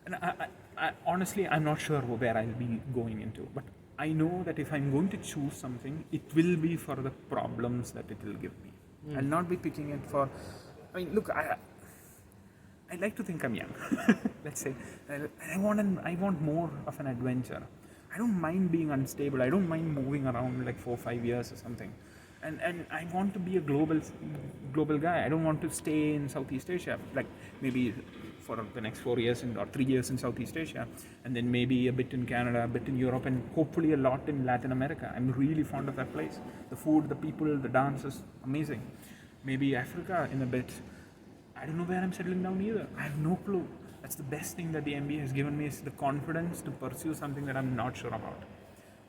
And I honestly, I'm not sure where I'll be going into, but I know that if I'm going to choose something, it will be for the problems that it will give me. I'll not be picking it for. I mean, look, I like to think I'm young. Let's say I want more of an adventure. I don't mind being unstable. I don't mind moving around like 4 or 5 years or something. And I want to be a global guy. I don't want to stay in Southeast Asia, like maybe for the next 4 years or 3 years in Southeast Asia, and then maybe a bit in Canada, a bit in Europe, and hopefully a lot in Latin America. I'm really fond of that place. The food, the people, the dance is amazing. Maybe Africa in a bit. I don't know where I'm settling down either. I have no clue. That's the best thing that the MBA has given me, is the confidence to pursue something that I'm not sure about.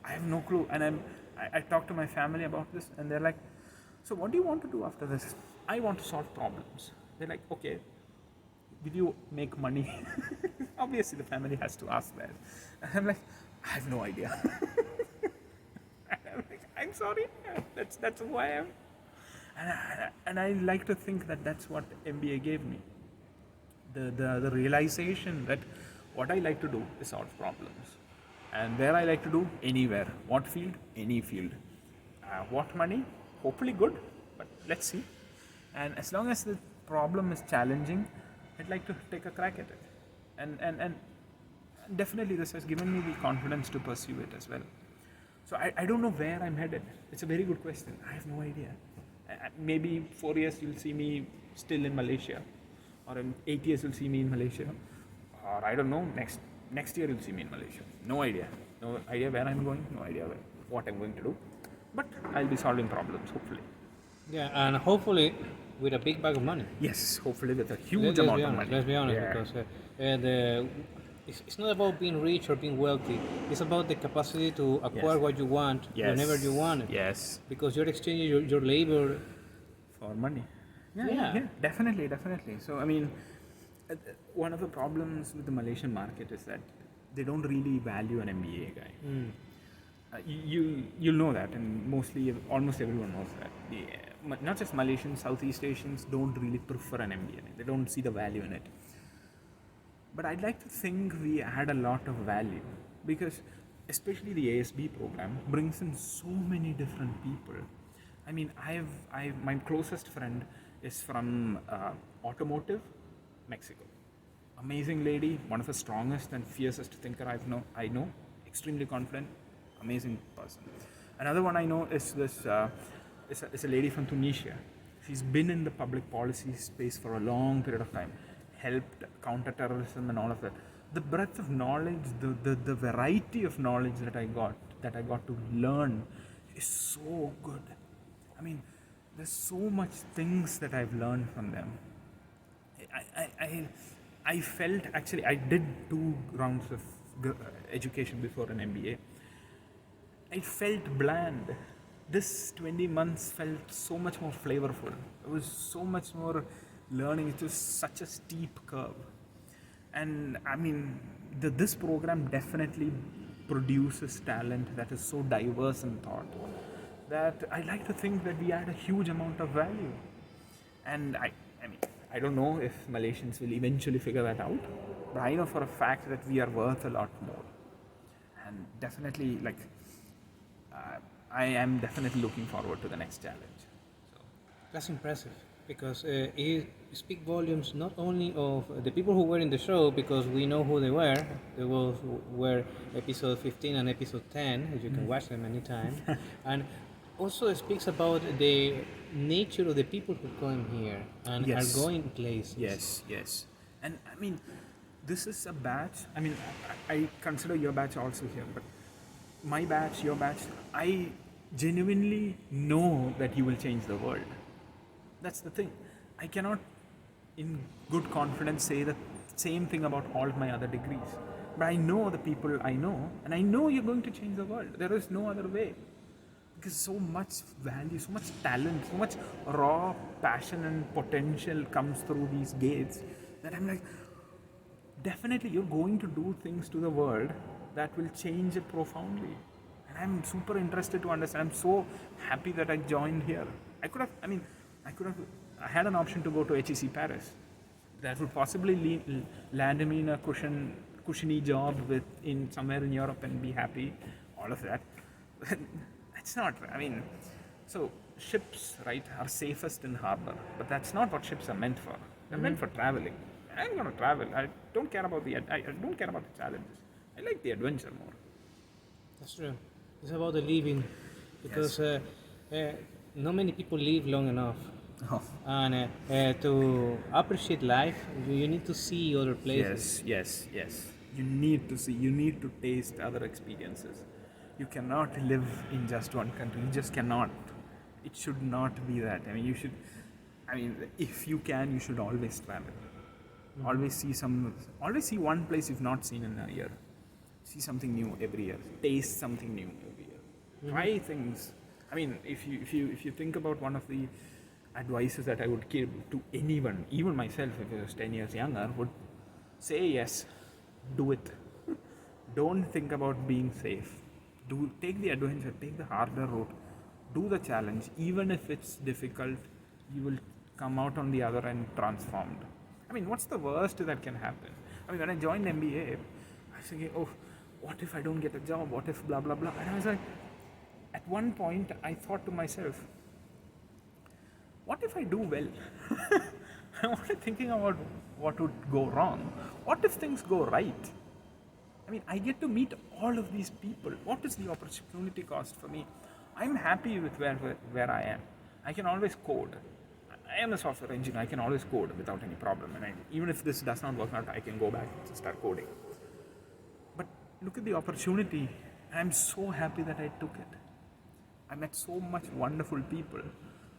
I have no clue. And I talk to my family about this, and they're like, so what do you want to do after this? I want to solve problems. They're like, okay, will you make money? Obviously the family has to ask that. And I'm like, I have no idea. I'm like, I'm sorry, that's who I am. And I like to think that that's what MBA gave me. The realization that what I like to do is solve problems. And where I like to do, anywhere. What field? Any field. What money? Hopefully good, but let's see. And as long as the problem is challenging, I'd like to take a crack at it. And definitely this has given me the confidence to pursue it as well. So I don't know where I'm headed. It's a very good question. I have no idea. Maybe 4 years you'll see me still in Malaysia, or in 8 years you'll see me in Malaysia, or I don't know, next year you'll see me in Malaysia. No idea where I'm going, no idea what I'm going to do, but I'll be solving problems, hopefully. Yeah, and hopefully with a big bag of money. Yes, hopefully with a huge amount of money. Let's be honest, Yeah. because it's not about being rich or being wealthy. It's about the capacity to acquire what you want whenever you want it. Yes. Because you're exchanging your labor. For money. Yeah. Definitely, definitely. So, I mean, one of the problems with the Malaysian market is that they don't really value an MBA guy. You'll know that, and almost everyone knows that. Not just Malaysians, Southeast Asians don't really prefer an MBA. They don't see the value in it. But I'd like to think we add a lot of value because, especially the ASB program, brings in so many different people. I mean, my closest friend is from automotive, Mexico. Amazing lady, one of the strongest and fiercest thinker I know, extremely confident, amazing person. Another one I know is is a lady from Tunisia. She's been in the public policy space for a long period of time, helped counter-terrorism and all of that. The breadth of knowledge, the variety of knowledge that I got to learn is so good. I mean, there's so much things that I've learned from them. I felt, actually, I did 2 rounds of education before an MBA. I felt bland. This 20 months felt so much more flavorful. It was so much more learning. It was such a steep curve. And I mean, this program definitely produces talent that is so diverse in thought that I like to think that we add a huge amount of value. And I mean, I don't know if Malaysians will eventually figure that out, but I know for a fact that we are worth a lot more. And definitely, I am definitely looking forward to the next challenge. So. That's impressive because it speaks volumes not only of the people who were in the show, because we know who they were. They were episode 15 and episode 10, as you can watch them anytime. And also it speaks about the nature of the people who come here and are going places. Yes. And I mean, this is a batch. I mean, I consider your batch also here, but my batch, your batch, I genuinely know that you will change the world. That's the thing. I cannot, in good confidence, say the same thing about all of my other degrees. But I know the people I know, and I know you're going to change the world. There is no other way. Because so much value, so much talent, so much raw passion and potential comes through these gates that I'm like, definitely you're going to do things to the world that will change it profoundly. And I'm super interested to understand. I'm so happy that I joined here. I had an option to go to HEC Paris. That would possibly land me in a cushiony job in somewhere in Europe and be happy, all of that. It's not, I mean, so ships, right, are safest in harbor, but that's not what ships are meant for. They're meant for traveling. I'm going to travel. I don't care about the challenges. I like the adventure more. That's true. It's about the living, because not many people live long enough. Oh. And to appreciate life, you need to see other places. Yes. You need to see, you need to taste other experiences. You cannot live in just one country. You just cannot. It should not be that. I mean, if you can, you should always travel. Mm-hmm. Always see one place you've not seen in a year. See something new every year. Taste something new every year. Mm-hmm. Try things. I mean, if you think about one of the advices that I would give to anyone, even myself, if I was 10 years younger, would say yes, do it. Don't think about being safe. Take the adventure, take the harder route, do the challenge. Even if it's difficult, you will come out on the other end transformed. I mean, what's the worst that can happen? I mean, when I joined MBA, I was thinking, oh, what if I don't get a job? What if blah, blah, blah? And I was like, at one point, I thought to myself, what if I do well? I wasn't thinking about what would go wrong. What if things go right? I mean, I get to meet all of these people. What is the opportunity cost for me? I'm happy with where I am. I can always code. I am a software engineer. I can always code without any problem. And even if this does not work out, I can go back and start coding. But look at the opportunity. I'm so happy that I took it. I met so much wonderful people.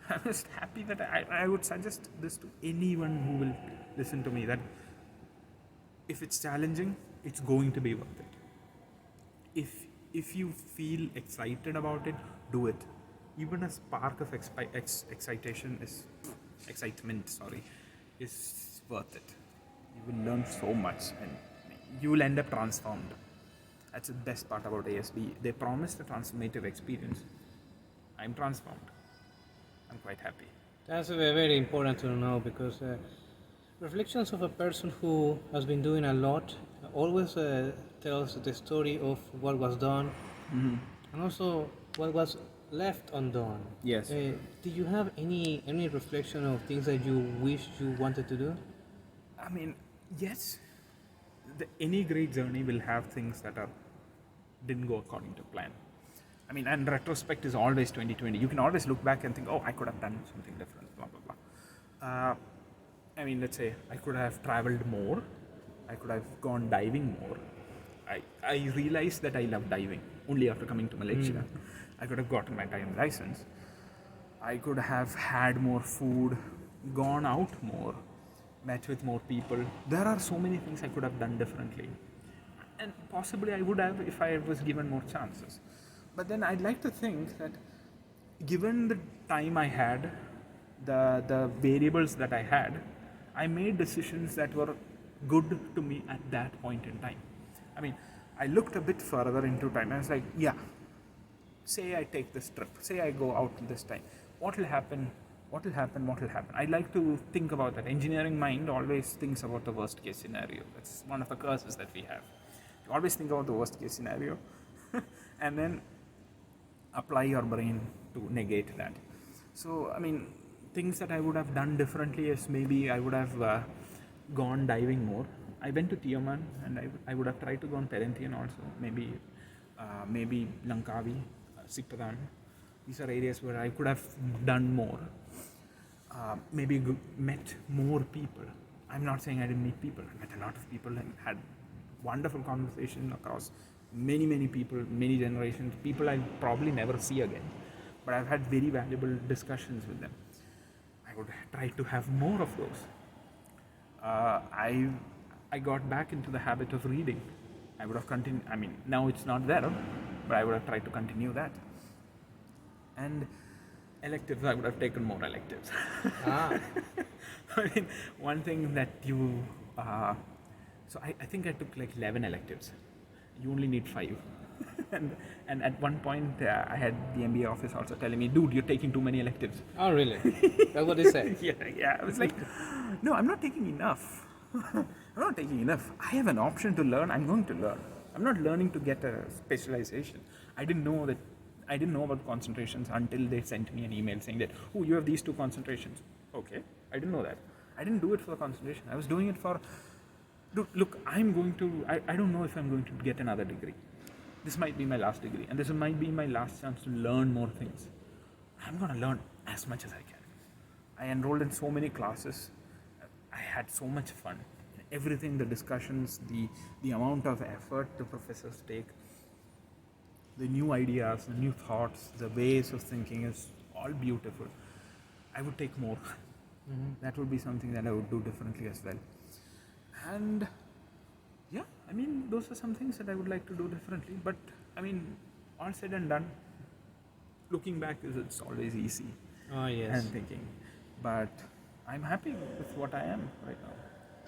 I'm just happy that I would suggest this to anyone who will listen to me, that if it's challenging, it's going to be worth it. If you feel excited about it, do it. Even a spark of excitement, is worth it. You will learn so much, and you will end up transformed. That's the best part about ASB. They promised a transformative experience. I'm transformed. I'm quite happy. That's very important to know because reflections of a person who has been doing a lot always tells the story of what was done and also what was left undone. Yes. Did you have any reflection of things that you wish you wanted to do? I mean, yes, any great journey will have things that didn't go according to plan. I mean, and retrospect is always 2020. You can always look back and think, oh, I could have done something different, blah, blah, blah. I mean, let's say I could have traveled more. I could have gone diving more. I realized that I love diving only after coming to Malaysia. I could have gotten my diving license. I could have had more food, gone out more, met with more people. There are so many things I could have done differently. And possibly I would have if I was given more chances. But then I'd like to think that given the time I had, the variables that I had, I made decisions that were good to me at that point in time. I mean, I looked a bit further into time. I was like, yeah, say I take this trip, say I go out this time. What will happen? What will happen? What will happen? I like to think about that. Engineering mind always thinks about the worst case scenario. That's one of the curses that we have. You always think about the worst case scenario and then apply your brain to negate that. So, I mean, things that I would have done differently is maybe I would have gone diving more. I went to Tioman and I would have tried to go on Perhentian also. Maybe Langkawi, Sikpadan. These are areas where I could have done more. Maybe met more people. I'm not saying I didn't meet people. I met a lot of people and had wonderful conversation across many people, many generations, people I'll probably never see again. But I've had very valuable discussions with them. I would try to have more of those. I got back into the habit of reading. I would have continued, I mean, now it's not there, but I would have tried to continue that. And electives, I would have taken more electives. I mean, one thing that so I think I took like 11 electives. You only need 5. and at one point, I had the MBA office also telling me, dude, you're taking too many electives. Oh, really? That's what they said? Yeah. I was like, no, I'm not taking enough. I'm not taking enough. I have an option to learn. I'm going to learn. I'm not learning to get a specialization. I didn't know about concentrations until they sent me an email saying that, oh, you have these 2 concentrations. Okay, I didn't know that. I didn't do it for the concentration. I was doing it for, look, I don't know if I'm going to get another degree. This might be my last degree, and this might be my last chance to learn more things. I'm going to learn as much as I can. I enrolled in so many classes. I had so much fun. Everything, the discussions, the amount of effort the professors take, the new ideas, the new thoughts, the ways of thinking is all beautiful. I would take more. That would be something that I would do differently as well. And yeah, I mean, those are some things that I would like to do differently. But I mean, all said and done, looking back, it's always easy. Oh, yes. And thinking. But I'm happy with what I am right now.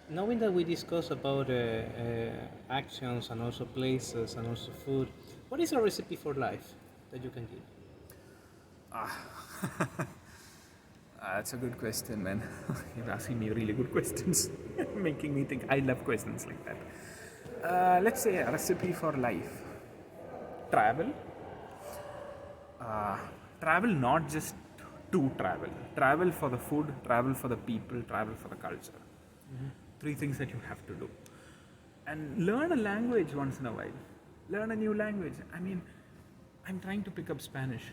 Knowing that we discussed about actions and also places and also food, what is a recipe for life that you can give? That's a good question, man. You're asking me really good questions, making me think. I love questions like that. Let's say a recipe for life. Travel. Travel not just to travel. Travel for the food, travel for the people, travel for the culture. 3 things that you have to do. And learn a language once in a while. Learn a new language. I mean, I'm trying to pick up Spanish.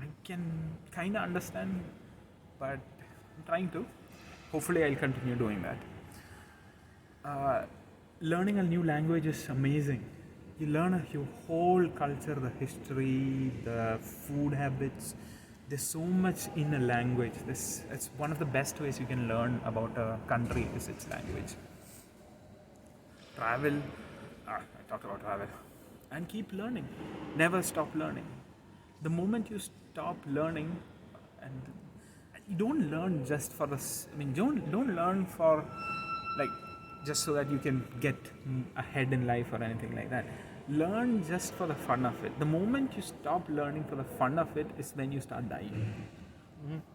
I can kind of understand, but I'm trying to. Hopefully I'll continue doing that. Learning a new language is amazing. You learn your whole culture, the history, the food habits. There's so much in a language. It's one of the best ways you can learn about a country is its language. Travel I talked about travel. And keep learning. Never stop learning. The moment you stop learning, and you don't learn just for this. I mean, don't learn for like just so that you can get ahead in life or anything like that. Learn just for the fun of it. The moment you stop learning for the fun of it is when you start dying.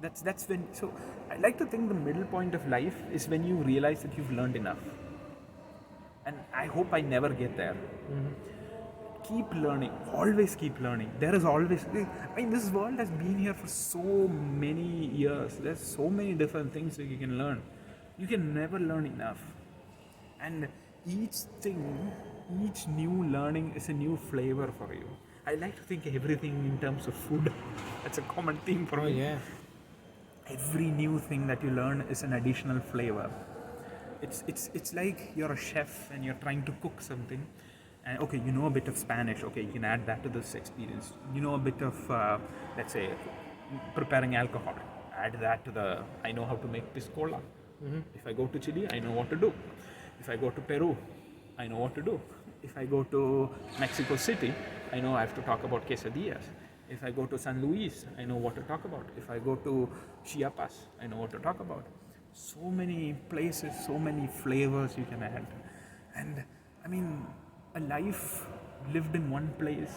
That's when. So I like to think the middle point of life is when you realize that you've learned enough. And I hope I never get there. Keep learning, always keep learning. There is always, I mean, this world has been here for so many years. There's so many different things that you can learn. You can never learn enough. And each thing, each new learning is a new flavor for you. I like to think everything in terms of food. That's a common theme for me. Yeah. Every new thing that you learn is an additional flavor. It's like you're a chef and you're trying to cook something. And okay, you know a bit of Spanish. Okay, you can add that to this experience. You know a bit of, let's say, preparing alcohol. Add that to the. I know how to make piscola. If I go to Chile, I know what to do. If I go to Peru, I know what to do. If I go to Mexico City, I know I have to talk about quesadillas. If I go to San Luis, I know what to talk about. If I go to Chiapas, I know what to talk about. So many places, so many flavors you can add. And I mean, a life lived in one place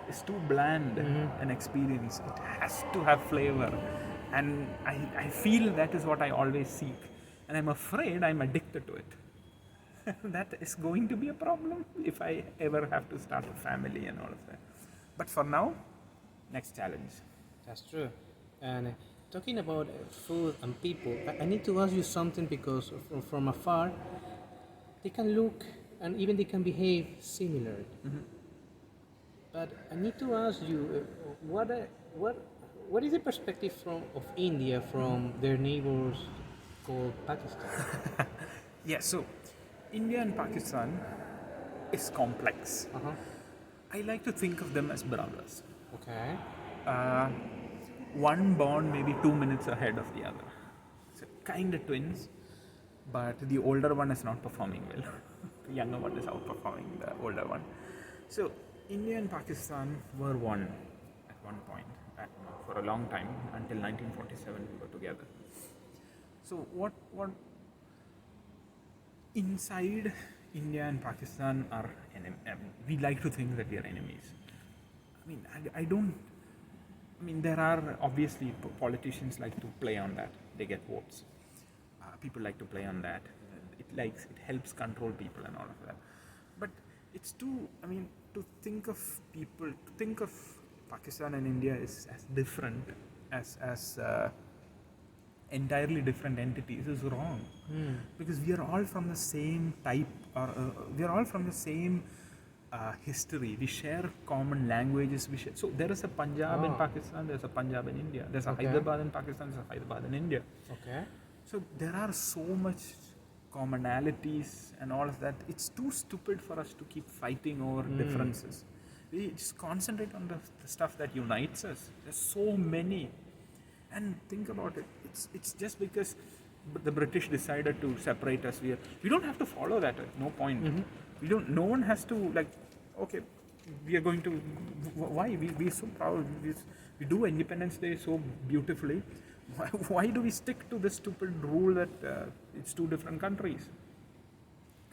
is too bland an experience. It has to have flavor. And I feel that is what I always seek. And I'm afraid I'm addicted to it. That is going to be a problem if I ever have to start a family and all of that. But for now, next challenge. That's true. And talking about food and people, I need to ask you something because from afar, they can look and even they can behave similar. But I need to ask you, what is the perspective of India from their neighbors called Pakistan? Yeah, so India and Pakistan is complex. I like to think of them as brothers. Okay. One born maybe 2 minutes ahead of the other. So kind of twins, but the older one is not performing well. The younger one is outperforming the older one. So India and Pakistan were one at one point, for a long time, until 1947 we were together. So what inside India and Pakistan are we like to think that we are enemies. I mean, I don't. I mean, there are obviously politicians like to play on that. They get votes. People like to play on that. It helps control people and all of that. But it's too. I mean, to think of Pakistan and India as different, as entirely different entities is wrong. Because we are all from the same type, or we are all from the same history. We share common languages. So there is a Punjab in Pakistan, there's a Punjab in India. There's a Hyderabad in Pakistan, there's a Hyderabad in India. Okay. So there are so much commonalities and all of that. It's too stupid for us to keep fighting over differences. We just concentrate on the stuff that unites us. There's so many. And think about it. It's just because the British decided to separate us. We don't have to follow that. No point. No one has to okay, we are going to. Why we're so proud. We do Independence Day so beautifully. Why do we stick to this stupid rule that it's two different countries?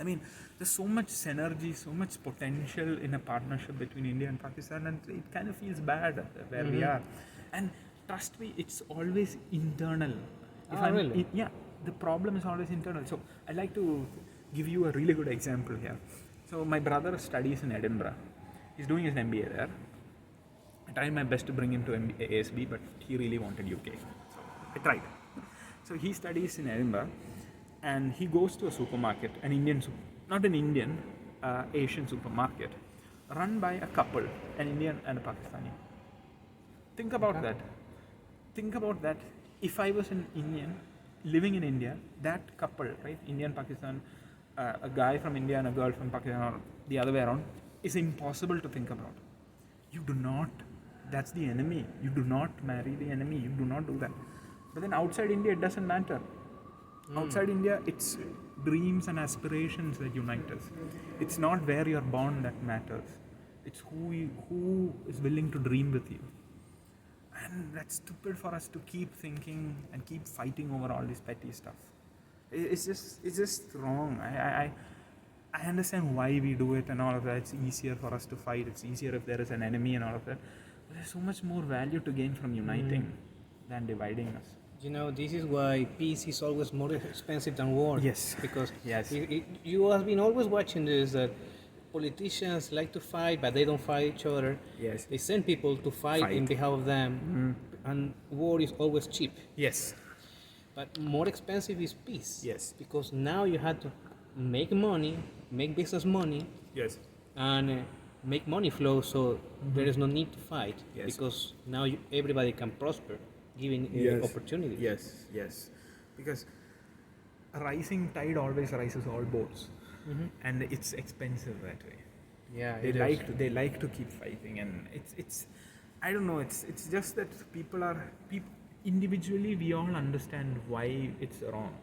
I mean, there's so much synergy, so much potential in a partnership between India and Pakistan, and it kind of feels bad where we are. And trust me, it's always internal. Really? Yeah, the problem is always internal. So I like to give you a really good example here. So my brother studies in Edinburgh. He's doing his MBA there. I tried my best to bring him to ASB, but he really wanted UK. So I tried. So he studies in Edinburgh, and he goes to a supermarket, not an Indian, Asian supermarket, run by a couple, an Indian and a Pakistani. Think about that. Think about that. If I was an Indian living in India, that couple, right, Indian, Pakistan, a guy from India and a girl from Pakistan, or the other way around, is impossible to think about. You do not. That's the enemy. You do not marry the enemy. You do not do that. But then outside India, it doesn't matter. Outside India, dreams and aspirations that unite us. It's not where you're born that matters. It's who is willing to dream with you. And that's stupid for us to keep thinking and keep fighting over all this petty stuff. It's just wrong. I understand why we do it and all of that. It's easier for us to fight. It's easier if there is an enemy and all of that. But there's so much more value to gain from uniting than dividing us. You know, this is why peace is always more expensive than war. Yes. Because Yes. you have been always watching this, that politicians like to fight, but they don't fight each other. Yes. They send people to fight in behalf of them, and war is always cheap. Yes. But more expensive is peace. Yes. Because now you have to make money, make business money, Yes. and make money flow, so there is no need to fight. Yes. Because now everybody can prosper, given opportunity. Yes. Yes. Because a rising tide always rises all boats, and it's expensive that way. Yeah, They like to keep fighting, and it's I don't know. It's just that people individually we all understand why it's wrong,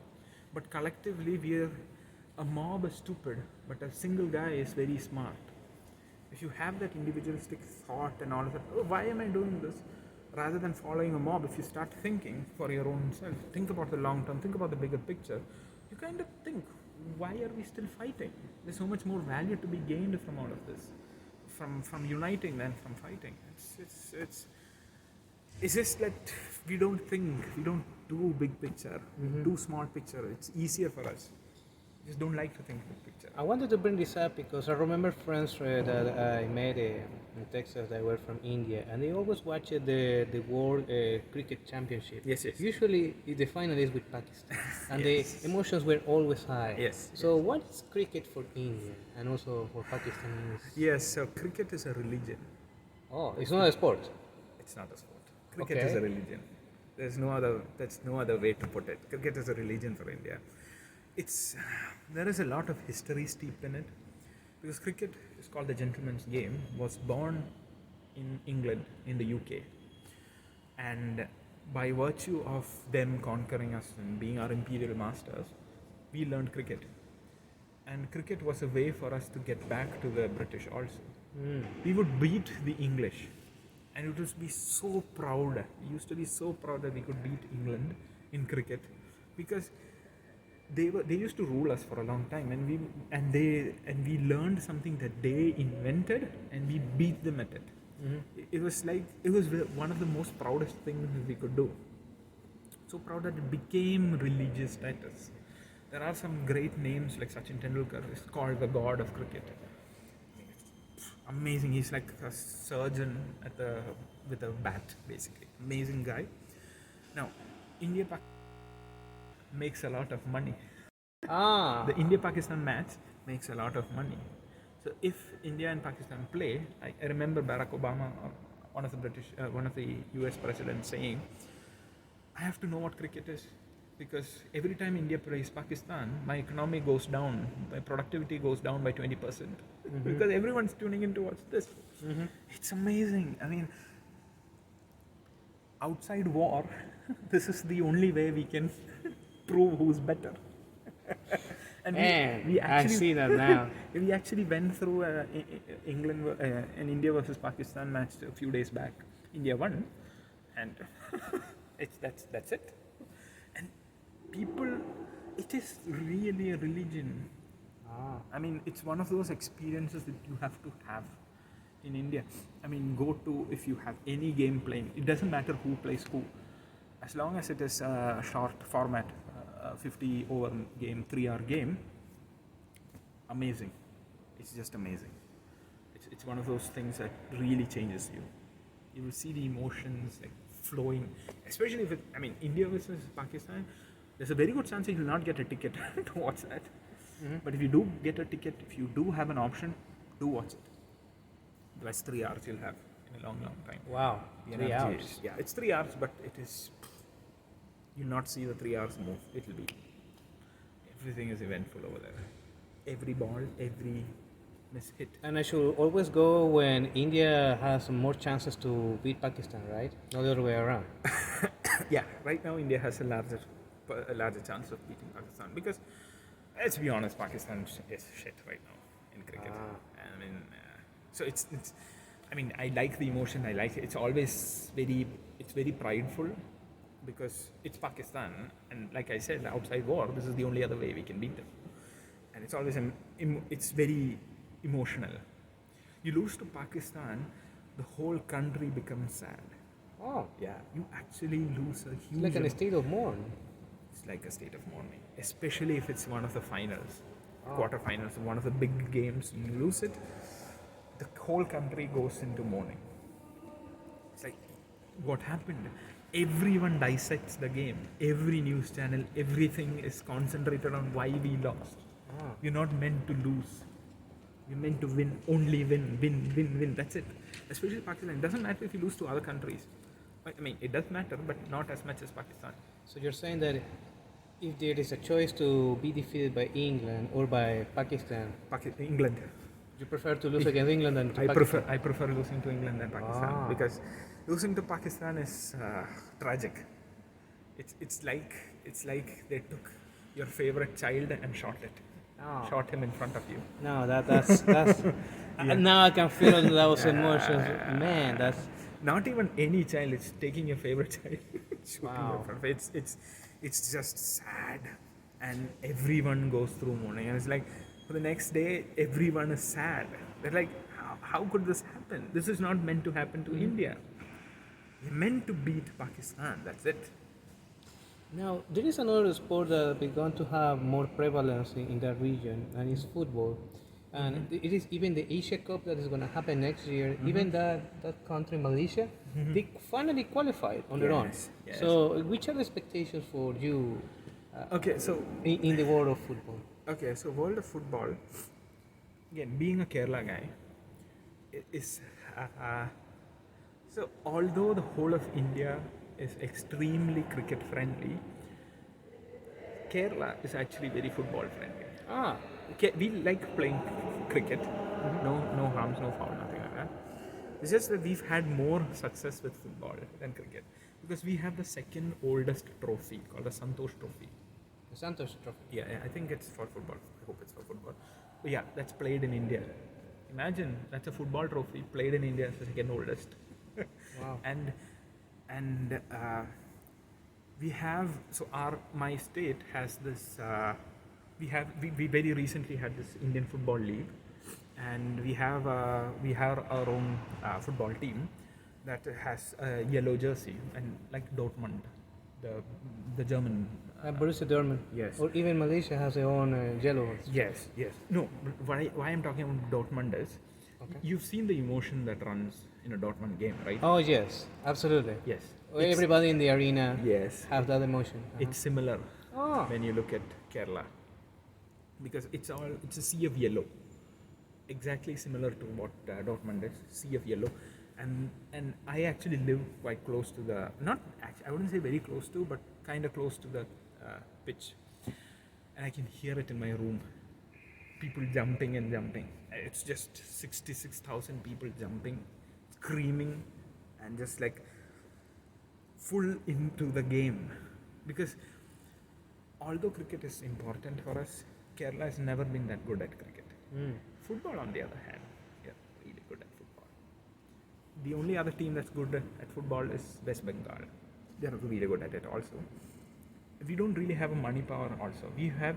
but collectively a mob is stupid, but a single guy is very smart. If you have that individualistic thought and all of that, oh, why am I doing this? Rather than following a mob, if you start thinking for your own self, think about the long term, think about the bigger picture, you kind of think, why are we still fighting? There's so much more value to be gained from all of this, from uniting than from fighting. It's just that we don't do big picture, do small picture. It's easier for us. We just don't like to think big picture. I wanted to bring this up because I remember friends that I met in Texas that were from India, and they always watched the World Cricket Championship. Yes. Usually the final is with Pakistan, and the emotions were always high. Yes. So what is cricket for India and also for Pakistanis? Yes, so cricket is a religion. Oh, it's not a sport. It's not a sport. Cricket is a religion. That's no other way to put it. Cricket is a religion for India. There is a lot of history steeped in it, because cricket is called the gentleman's game, was born in England, in the UK, and by virtue of them conquering us and being our imperial masters, we learned cricket, and cricket was a way for us to get back to the British also. We would beat the English, and it would be so proud. We used to be so proud that we could beat England in cricket, because they used to rule us for a long time, and we learned something that they invented, and we beat them at it. It was one of the most proudest things we could do. So proud that it became religious status. There are some great names like Sachin Tendulkar is called the god of cricket. Amazing. He's like a surgeon with a bat, basically. Amazing guy. Now, India makes a lot of money. The India-Pakistan match makes a lot of money. So if India and Pakistan play, I remember Barack Obama, one of the US presidents, saying, I have to know what cricket is, because every time India plays Pakistan, my economy goes down, my productivity goes down by 20%, because everyone's tuning in to watch this. It's amazing. I mean, outside war, this is the only way we can prove who's better. And I see that now. We actually went through England an India versus Pakistan match a few days back. India won, and that's it. And people, it is really a religion. I mean, it's one of those experiences that you have to have in India. I mean, if you have any game playing, it doesn't matter who plays who, as long as it is a short format, 50 over game, 3-hour game. Amazing. It's just amazing. It's one of those things that really changes you. You will see the emotions like flowing, especially if India versus Pakistan. There's a very good chance you will not get a ticket to watch that. But if you do get a ticket, if you do have an option, do watch it. The best 3 hours you'll have in a long, long time. Wow, 3 hours. Yeah, it's 3 hours, but it is. You'll not see the 3 hours move. It'll be. Everything is eventful over there. Every ball, every miss hit. And I should always go when India has more chances to beat Pakistan, right? Not the other way around. Yeah, right now India has a larger chance of beating Pakistan, because Let's be honest, Pakistan is shit right now in cricket. Ah. I mean, so it's. I mean, I like the emotion. I like it. It's always very prideful because it's Pakistan, and like I said, outside war, this is the only other way we can beat them. And it's always it's very emotional. You lose to Pakistan, the whole country becomes sad. Oh, Yeah, you actually lose a it's huge. like a state of mourn. It's like a state of mourning, especially if it's one of the finals, quarterfinals, one of the big games. You lose it, the whole country goes into mourning. It's like, what happened? Everyone dissects the game. Every news channel, everything is concentrated on why we lost. You're not meant to lose. You're meant to win, only win. That's it. Especially Pakistan. It doesn't matter if you lose to other countries. I mean, it does matter, but not as much as Pakistan. So you're saying that if there is a choice to be defeated by England or by Pakistan, England. you prefer to lose against England than to Pakistan? I prefer losing to England than Pakistan because losing to Pakistan is tragic. It's like they took your favorite child and shot him in front of you. No, that's now I can feel those emotions. Man, that's Not even any child. It's taking your favorite child, shooting Wow. in front of it. It's just sad, and everyone goes through mourning. And it's like for the next day, everyone is sad. They're like, how could this happen? This is not meant to happen to India. We're meant to beat Pakistan. That's it. now there is another sport that begun to have more prevalence in that region, and it's football. And it is even the Asia Cup that is going to happen next year. Even that country, Malaysia, they finally qualified on their own. Yes, yes. So, which are the expectations for you Okay, so in the world of football? World of football. Again, being a Kerala guy, is so although the whole of India is extremely cricket friendly, Kerala is actually very football friendly. Ah, Okay, we like playing cricket. No harms, no foul, nothing like that. It's just that we've had more success with football than cricket because we have the second oldest trophy called the Santosh Trophy. the Santos Trophy. Yeah, I think it's for football. I hope it's for football. But yeah, that's played in India. Imagine that's a football trophy played in India, it's the second oldest. Wow. And we have my state has this. We very recently had this Indian Football League, and we have our own football team that has a yellow jersey and like Dortmund, the German. Borussia Dortmund. Yes. Or even Malaysia has their own yellow. Yes. No, but why I'm talking about Dortmund is you've seen the emotion that runs in a Dortmund game, right? Oh yes, absolutely. Yes. Everybody in the arena Yes. have that emotion. It's similar Oh. when you look at Kerala because it's a sea of yellow, exactly similar to what Dortmund is, sea of yellow, and I actually live quite close to the I wouldn't say very close to, but kind of close to the pitch, and I can hear it in my room. People jumping and jumping. It's just 66,000 people jumping, screaming, and just like full into the game. Because although cricket is important for us, Kerala has never been that good at cricket. Football, on the other hand, we are really good at football. The only other team that's good at football is West Bengal. They are really good at it also. We don't really have a money power also. We have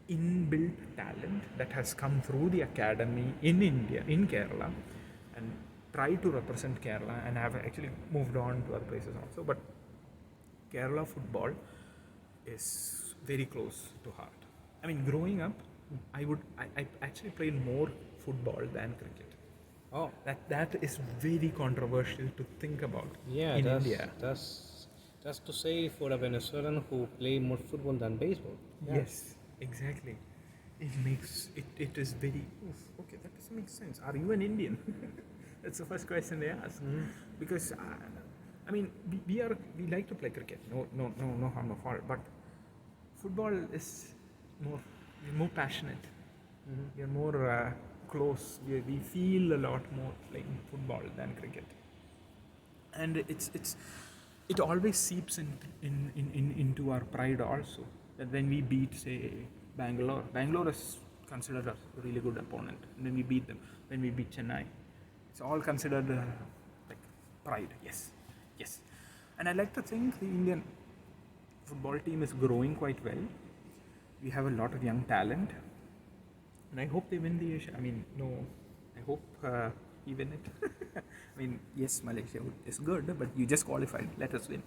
inbuilt talent that has come through the academy in India, in Kerala, and try to represent Kerala and have actually moved on to other places also. But Kerala football is very close to heart. I mean, growing up, I actually played more football than cricket. Oh. That is very controversial to think about Yeah, in India. That's to say for a Venezuelan who play more football than baseball. Yeah. Yes, exactly. It is very okay. That doesn't make sense. Are you an Indian? That's the first question they ask. Because I mean, we like to play cricket. No harm, no foul. But football is we're more passionate. We're more close. We feel a lot more playing football than cricket. And it always seeps into our pride also. That when we beat, say, Bangalore. Bangalore is considered a really good opponent. And then we beat them. Then we beat Chennai. It's all considered like pride. Yes, yes. And I like to think the Indian football team is growing quite well. We have a lot of young talent, and I hope they win the Asia. I mean, no, I hope we win it. I mean, yes, Malaysia is good, but you just qualified. Let us win.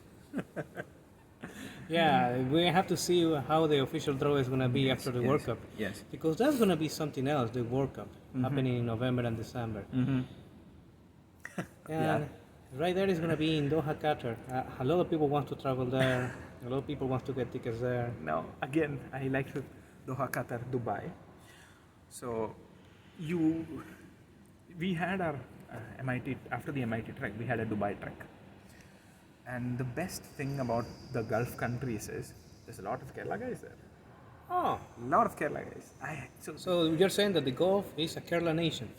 Yeah, we have to see how the official draw is going to be after the World Cup. Yes. Because that's going to be something else, the World Cup, happening in November and December. And right there is going to be in Doha, Qatar. A lot of people want to travel there. A lot of people want to get tickets there. Now, again, I like to Doha, Qatar, Dubai. So, we had our MIT, after the MIT trek, we had a Dubai trek. And the best thing about the Gulf countries is there's a lot of Kerala guys there. Oh, A lot of Kerala guys. so you're saying that the Gulf is a Kerala nation?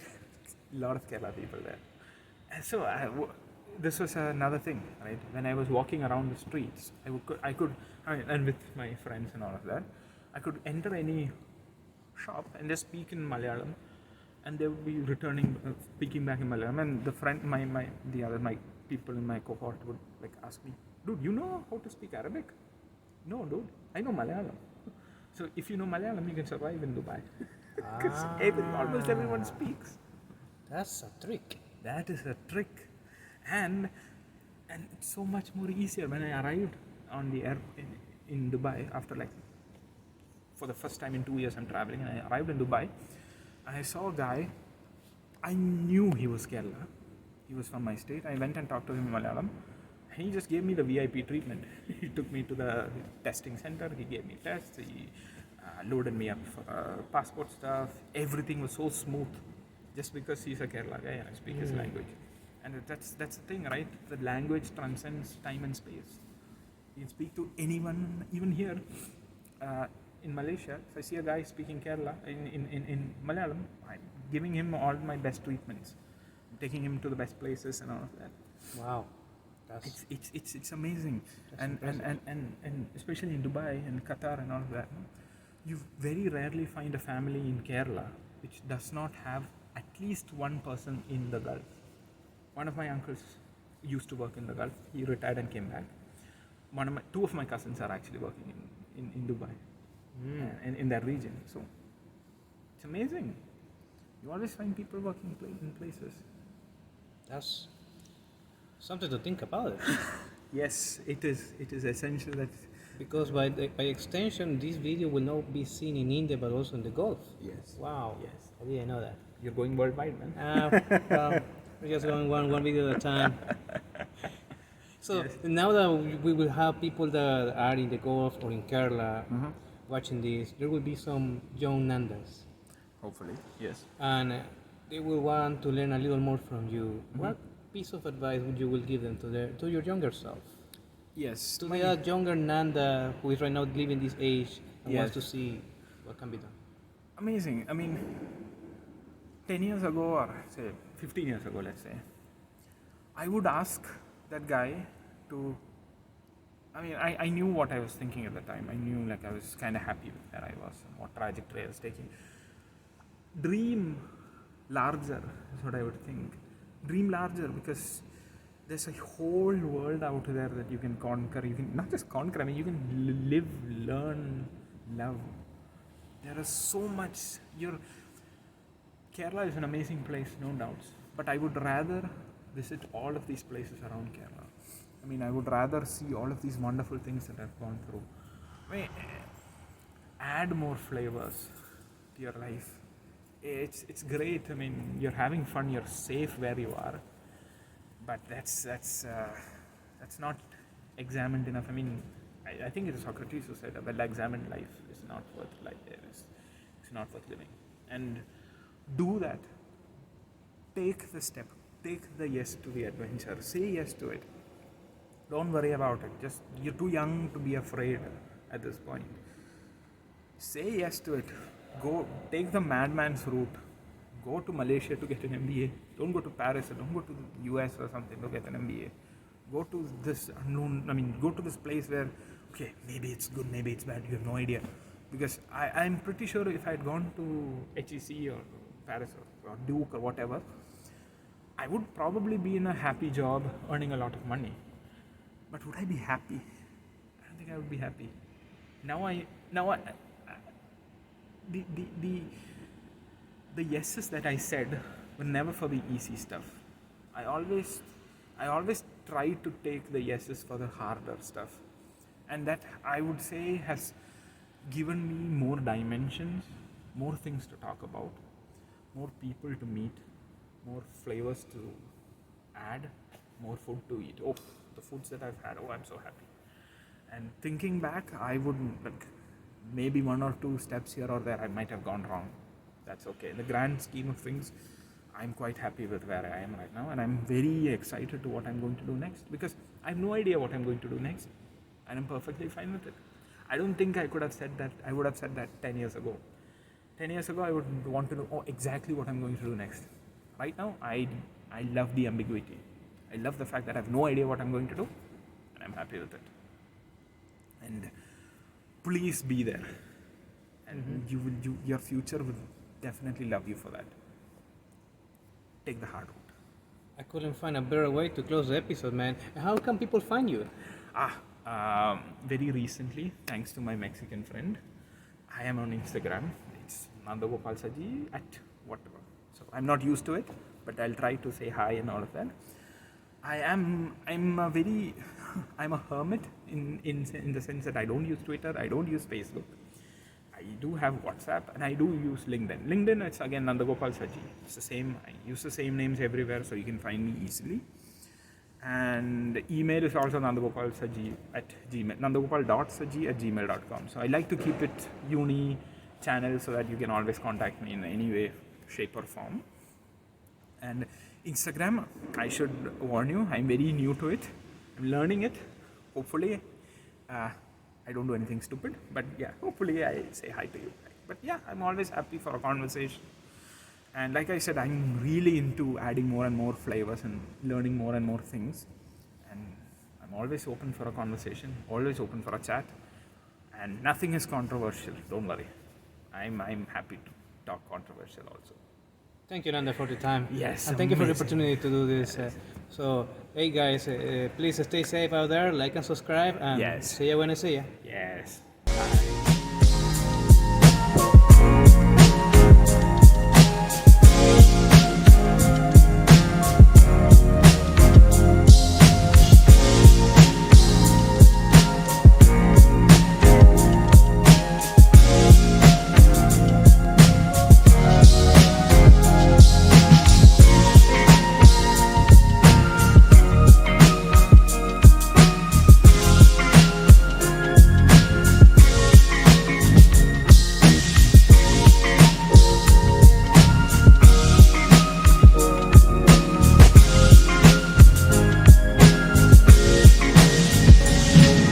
A lot of Kerala people there. And so this was another thing, right? When I was walking around the streets, and with my friends and all of that, I could enter any shop and just speak in Malayalam, and they would be speaking back in Malayalam. And my people in my cohort would like ask me, dude, you know how to speak Arabic? No, dude, I know Malayalam. So if you know Malayalam, you can survive in Dubai. Because almost everyone speaks. That's a trick. That is a trick. And it's so much more easier when I arrived on the air in Dubai after for the first time in 2 years I'm traveling, and I arrived in Dubai. I saw a guy, I knew he was Kerala. He was from my state. I went and talked to him in Malayalam. He just gave me the VIP treatment. He took me to the testing center. He gave me tests. He loaded me up for passport stuff. Everything was so smooth, just because he's a Kerala guy and I speak his language. And that's the thing, right? The language transcends time and space. You can speak to anyone, even here in Malaysia. If I see a guy speaking Kerala in Malayalam, I'm giving him all my best treatments, taking him to the best places and all of that. Wow. It's amazing. And especially in Dubai and Qatar and all of that, you very rarely find a family in Kerala which does not have at least one person in the Gulf. One of my uncles used to work in the Gulf. He retired and came back. Two of my cousins are actually working in Dubai, in that region. So it's amazing. You always find people working in places. That's something to think about. Yes, it is. It is essential that. Because by extension, this video will not be seen in India but also in the Gulf. Yes. Wow. Yes. I didn't know that. You're going worldwide, man. Well, we're just going one video at a time. So now that we will have people that are in the Gulf or in Kerala watching this, there will be some young Nandas. Hopefully, yes. And they will want to learn a little more from you. What piece of advice would you will give them to your younger self? Yes. To the younger Nanda who is right now living this age and Yes. wants to see what can be done. Amazing. I mean, 10 years ago or say 15 years ago, let's say, I would ask that guy to, I knew what I was thinking at the time. I knew I was kind of happy with where I was and what trajectory I was taking. Dream larger is what I would think. Dream larger because there's a whole world out there that you can conquer. You can not just conquer, you can live, learn, love. There is so much. Kerala is an amazing place, no doubts. But I would rather visit all of these places around Kerala. I would rather see all of these wonderful things that I've gone through. Add more flavors to your life. It's great. You're having fun. You're safe where you are. But that's not examined enough. I think it is Socrates who said a well-examined life is not worth life. It's not worth living. And do that. Take the step. Take the yes to the adventure. Say yes to it. Don't worry about it. You're too young to be afraid at this point. Say yes to it. Go take the madman's route. Go to Malaysia to get an MBA. Don't go to Paris or don't go to the US or something to get an MBA. Go to this unknown, go to this place where, okay, maybe it's good, maybe it's bad, you have no idea. because I'm pretty sure if I had gone to HEC or Paris or Duke or whatever, I would probably be in a happy job earning a lot of money. But would I be happy? I don't think I would be happy. Now the yeses that I said were never for the easy stuff. I always try to take the yeses for the harder stuff, and that I would say has given me more dimensions, more things to talk about, more people to meet, more flavors to add, more food to eat. Oh, the foods that I've had, oh, I'm so happy. And thinking back, I would, like, maybe one or two steps here or there I might have gone wrong. That's okay. In the grand scheme of things, I'm quite happy with where I am right now, and I'm very excited to what I'm going to do next, because I have no idea what I'm going to do next, and I'm perfectly fine with it. I don't think I would have said that 10 years ago. 10 years ago, I would want to know exactly what I'm going to do next. Right now, I love the ambiguity. I love the fact that I have no idea what I'm going to do, and I'm happy with it. And please be there, and your future will definitely love you for that. Take the hard route. I couldn't find a better way to close the episode, man. How can people find you? Very recently, thanks to my Mexican friend, I am on Instagram. It's Nandagopal Saji at whatever. So I'm not used to it, but I'll try to say hi and all of that. I'm a hermit in the sense that I don't use Twitter, I don't use Facebook. I do have WhatsApp, and I do use LinkedIn. LinkedIn, it's again Nandagopal Saji. It's the same. I use the same names everywhere, so you can find me easily. And email is also Nandagopal Saji at Gmail. Nandagopal.saji@gmail.com. So I like to keep it channel so that you can always contact me in any way, shape, or form. And Instagram, I should warn you, I'm very new to it. I'm learning it. Hopefully, I don't do anything stupid, but yeah, hopefully I say hi to you. But yeah, I'm always happy for a conversation. And like I said, I'm really into adding more and more flavors and learning more and more things. And I'm always open for a conversation, always open for a chat. And nothing is controversial, don't worry. I'm happy to talk controversial also. Thank you, Nanda, for the time. Yes, and thank you for the amazing. opportunity to do this. So, hey guys, please stay safe out there, like and subscribe, and Yes. see you when I see you. Yes.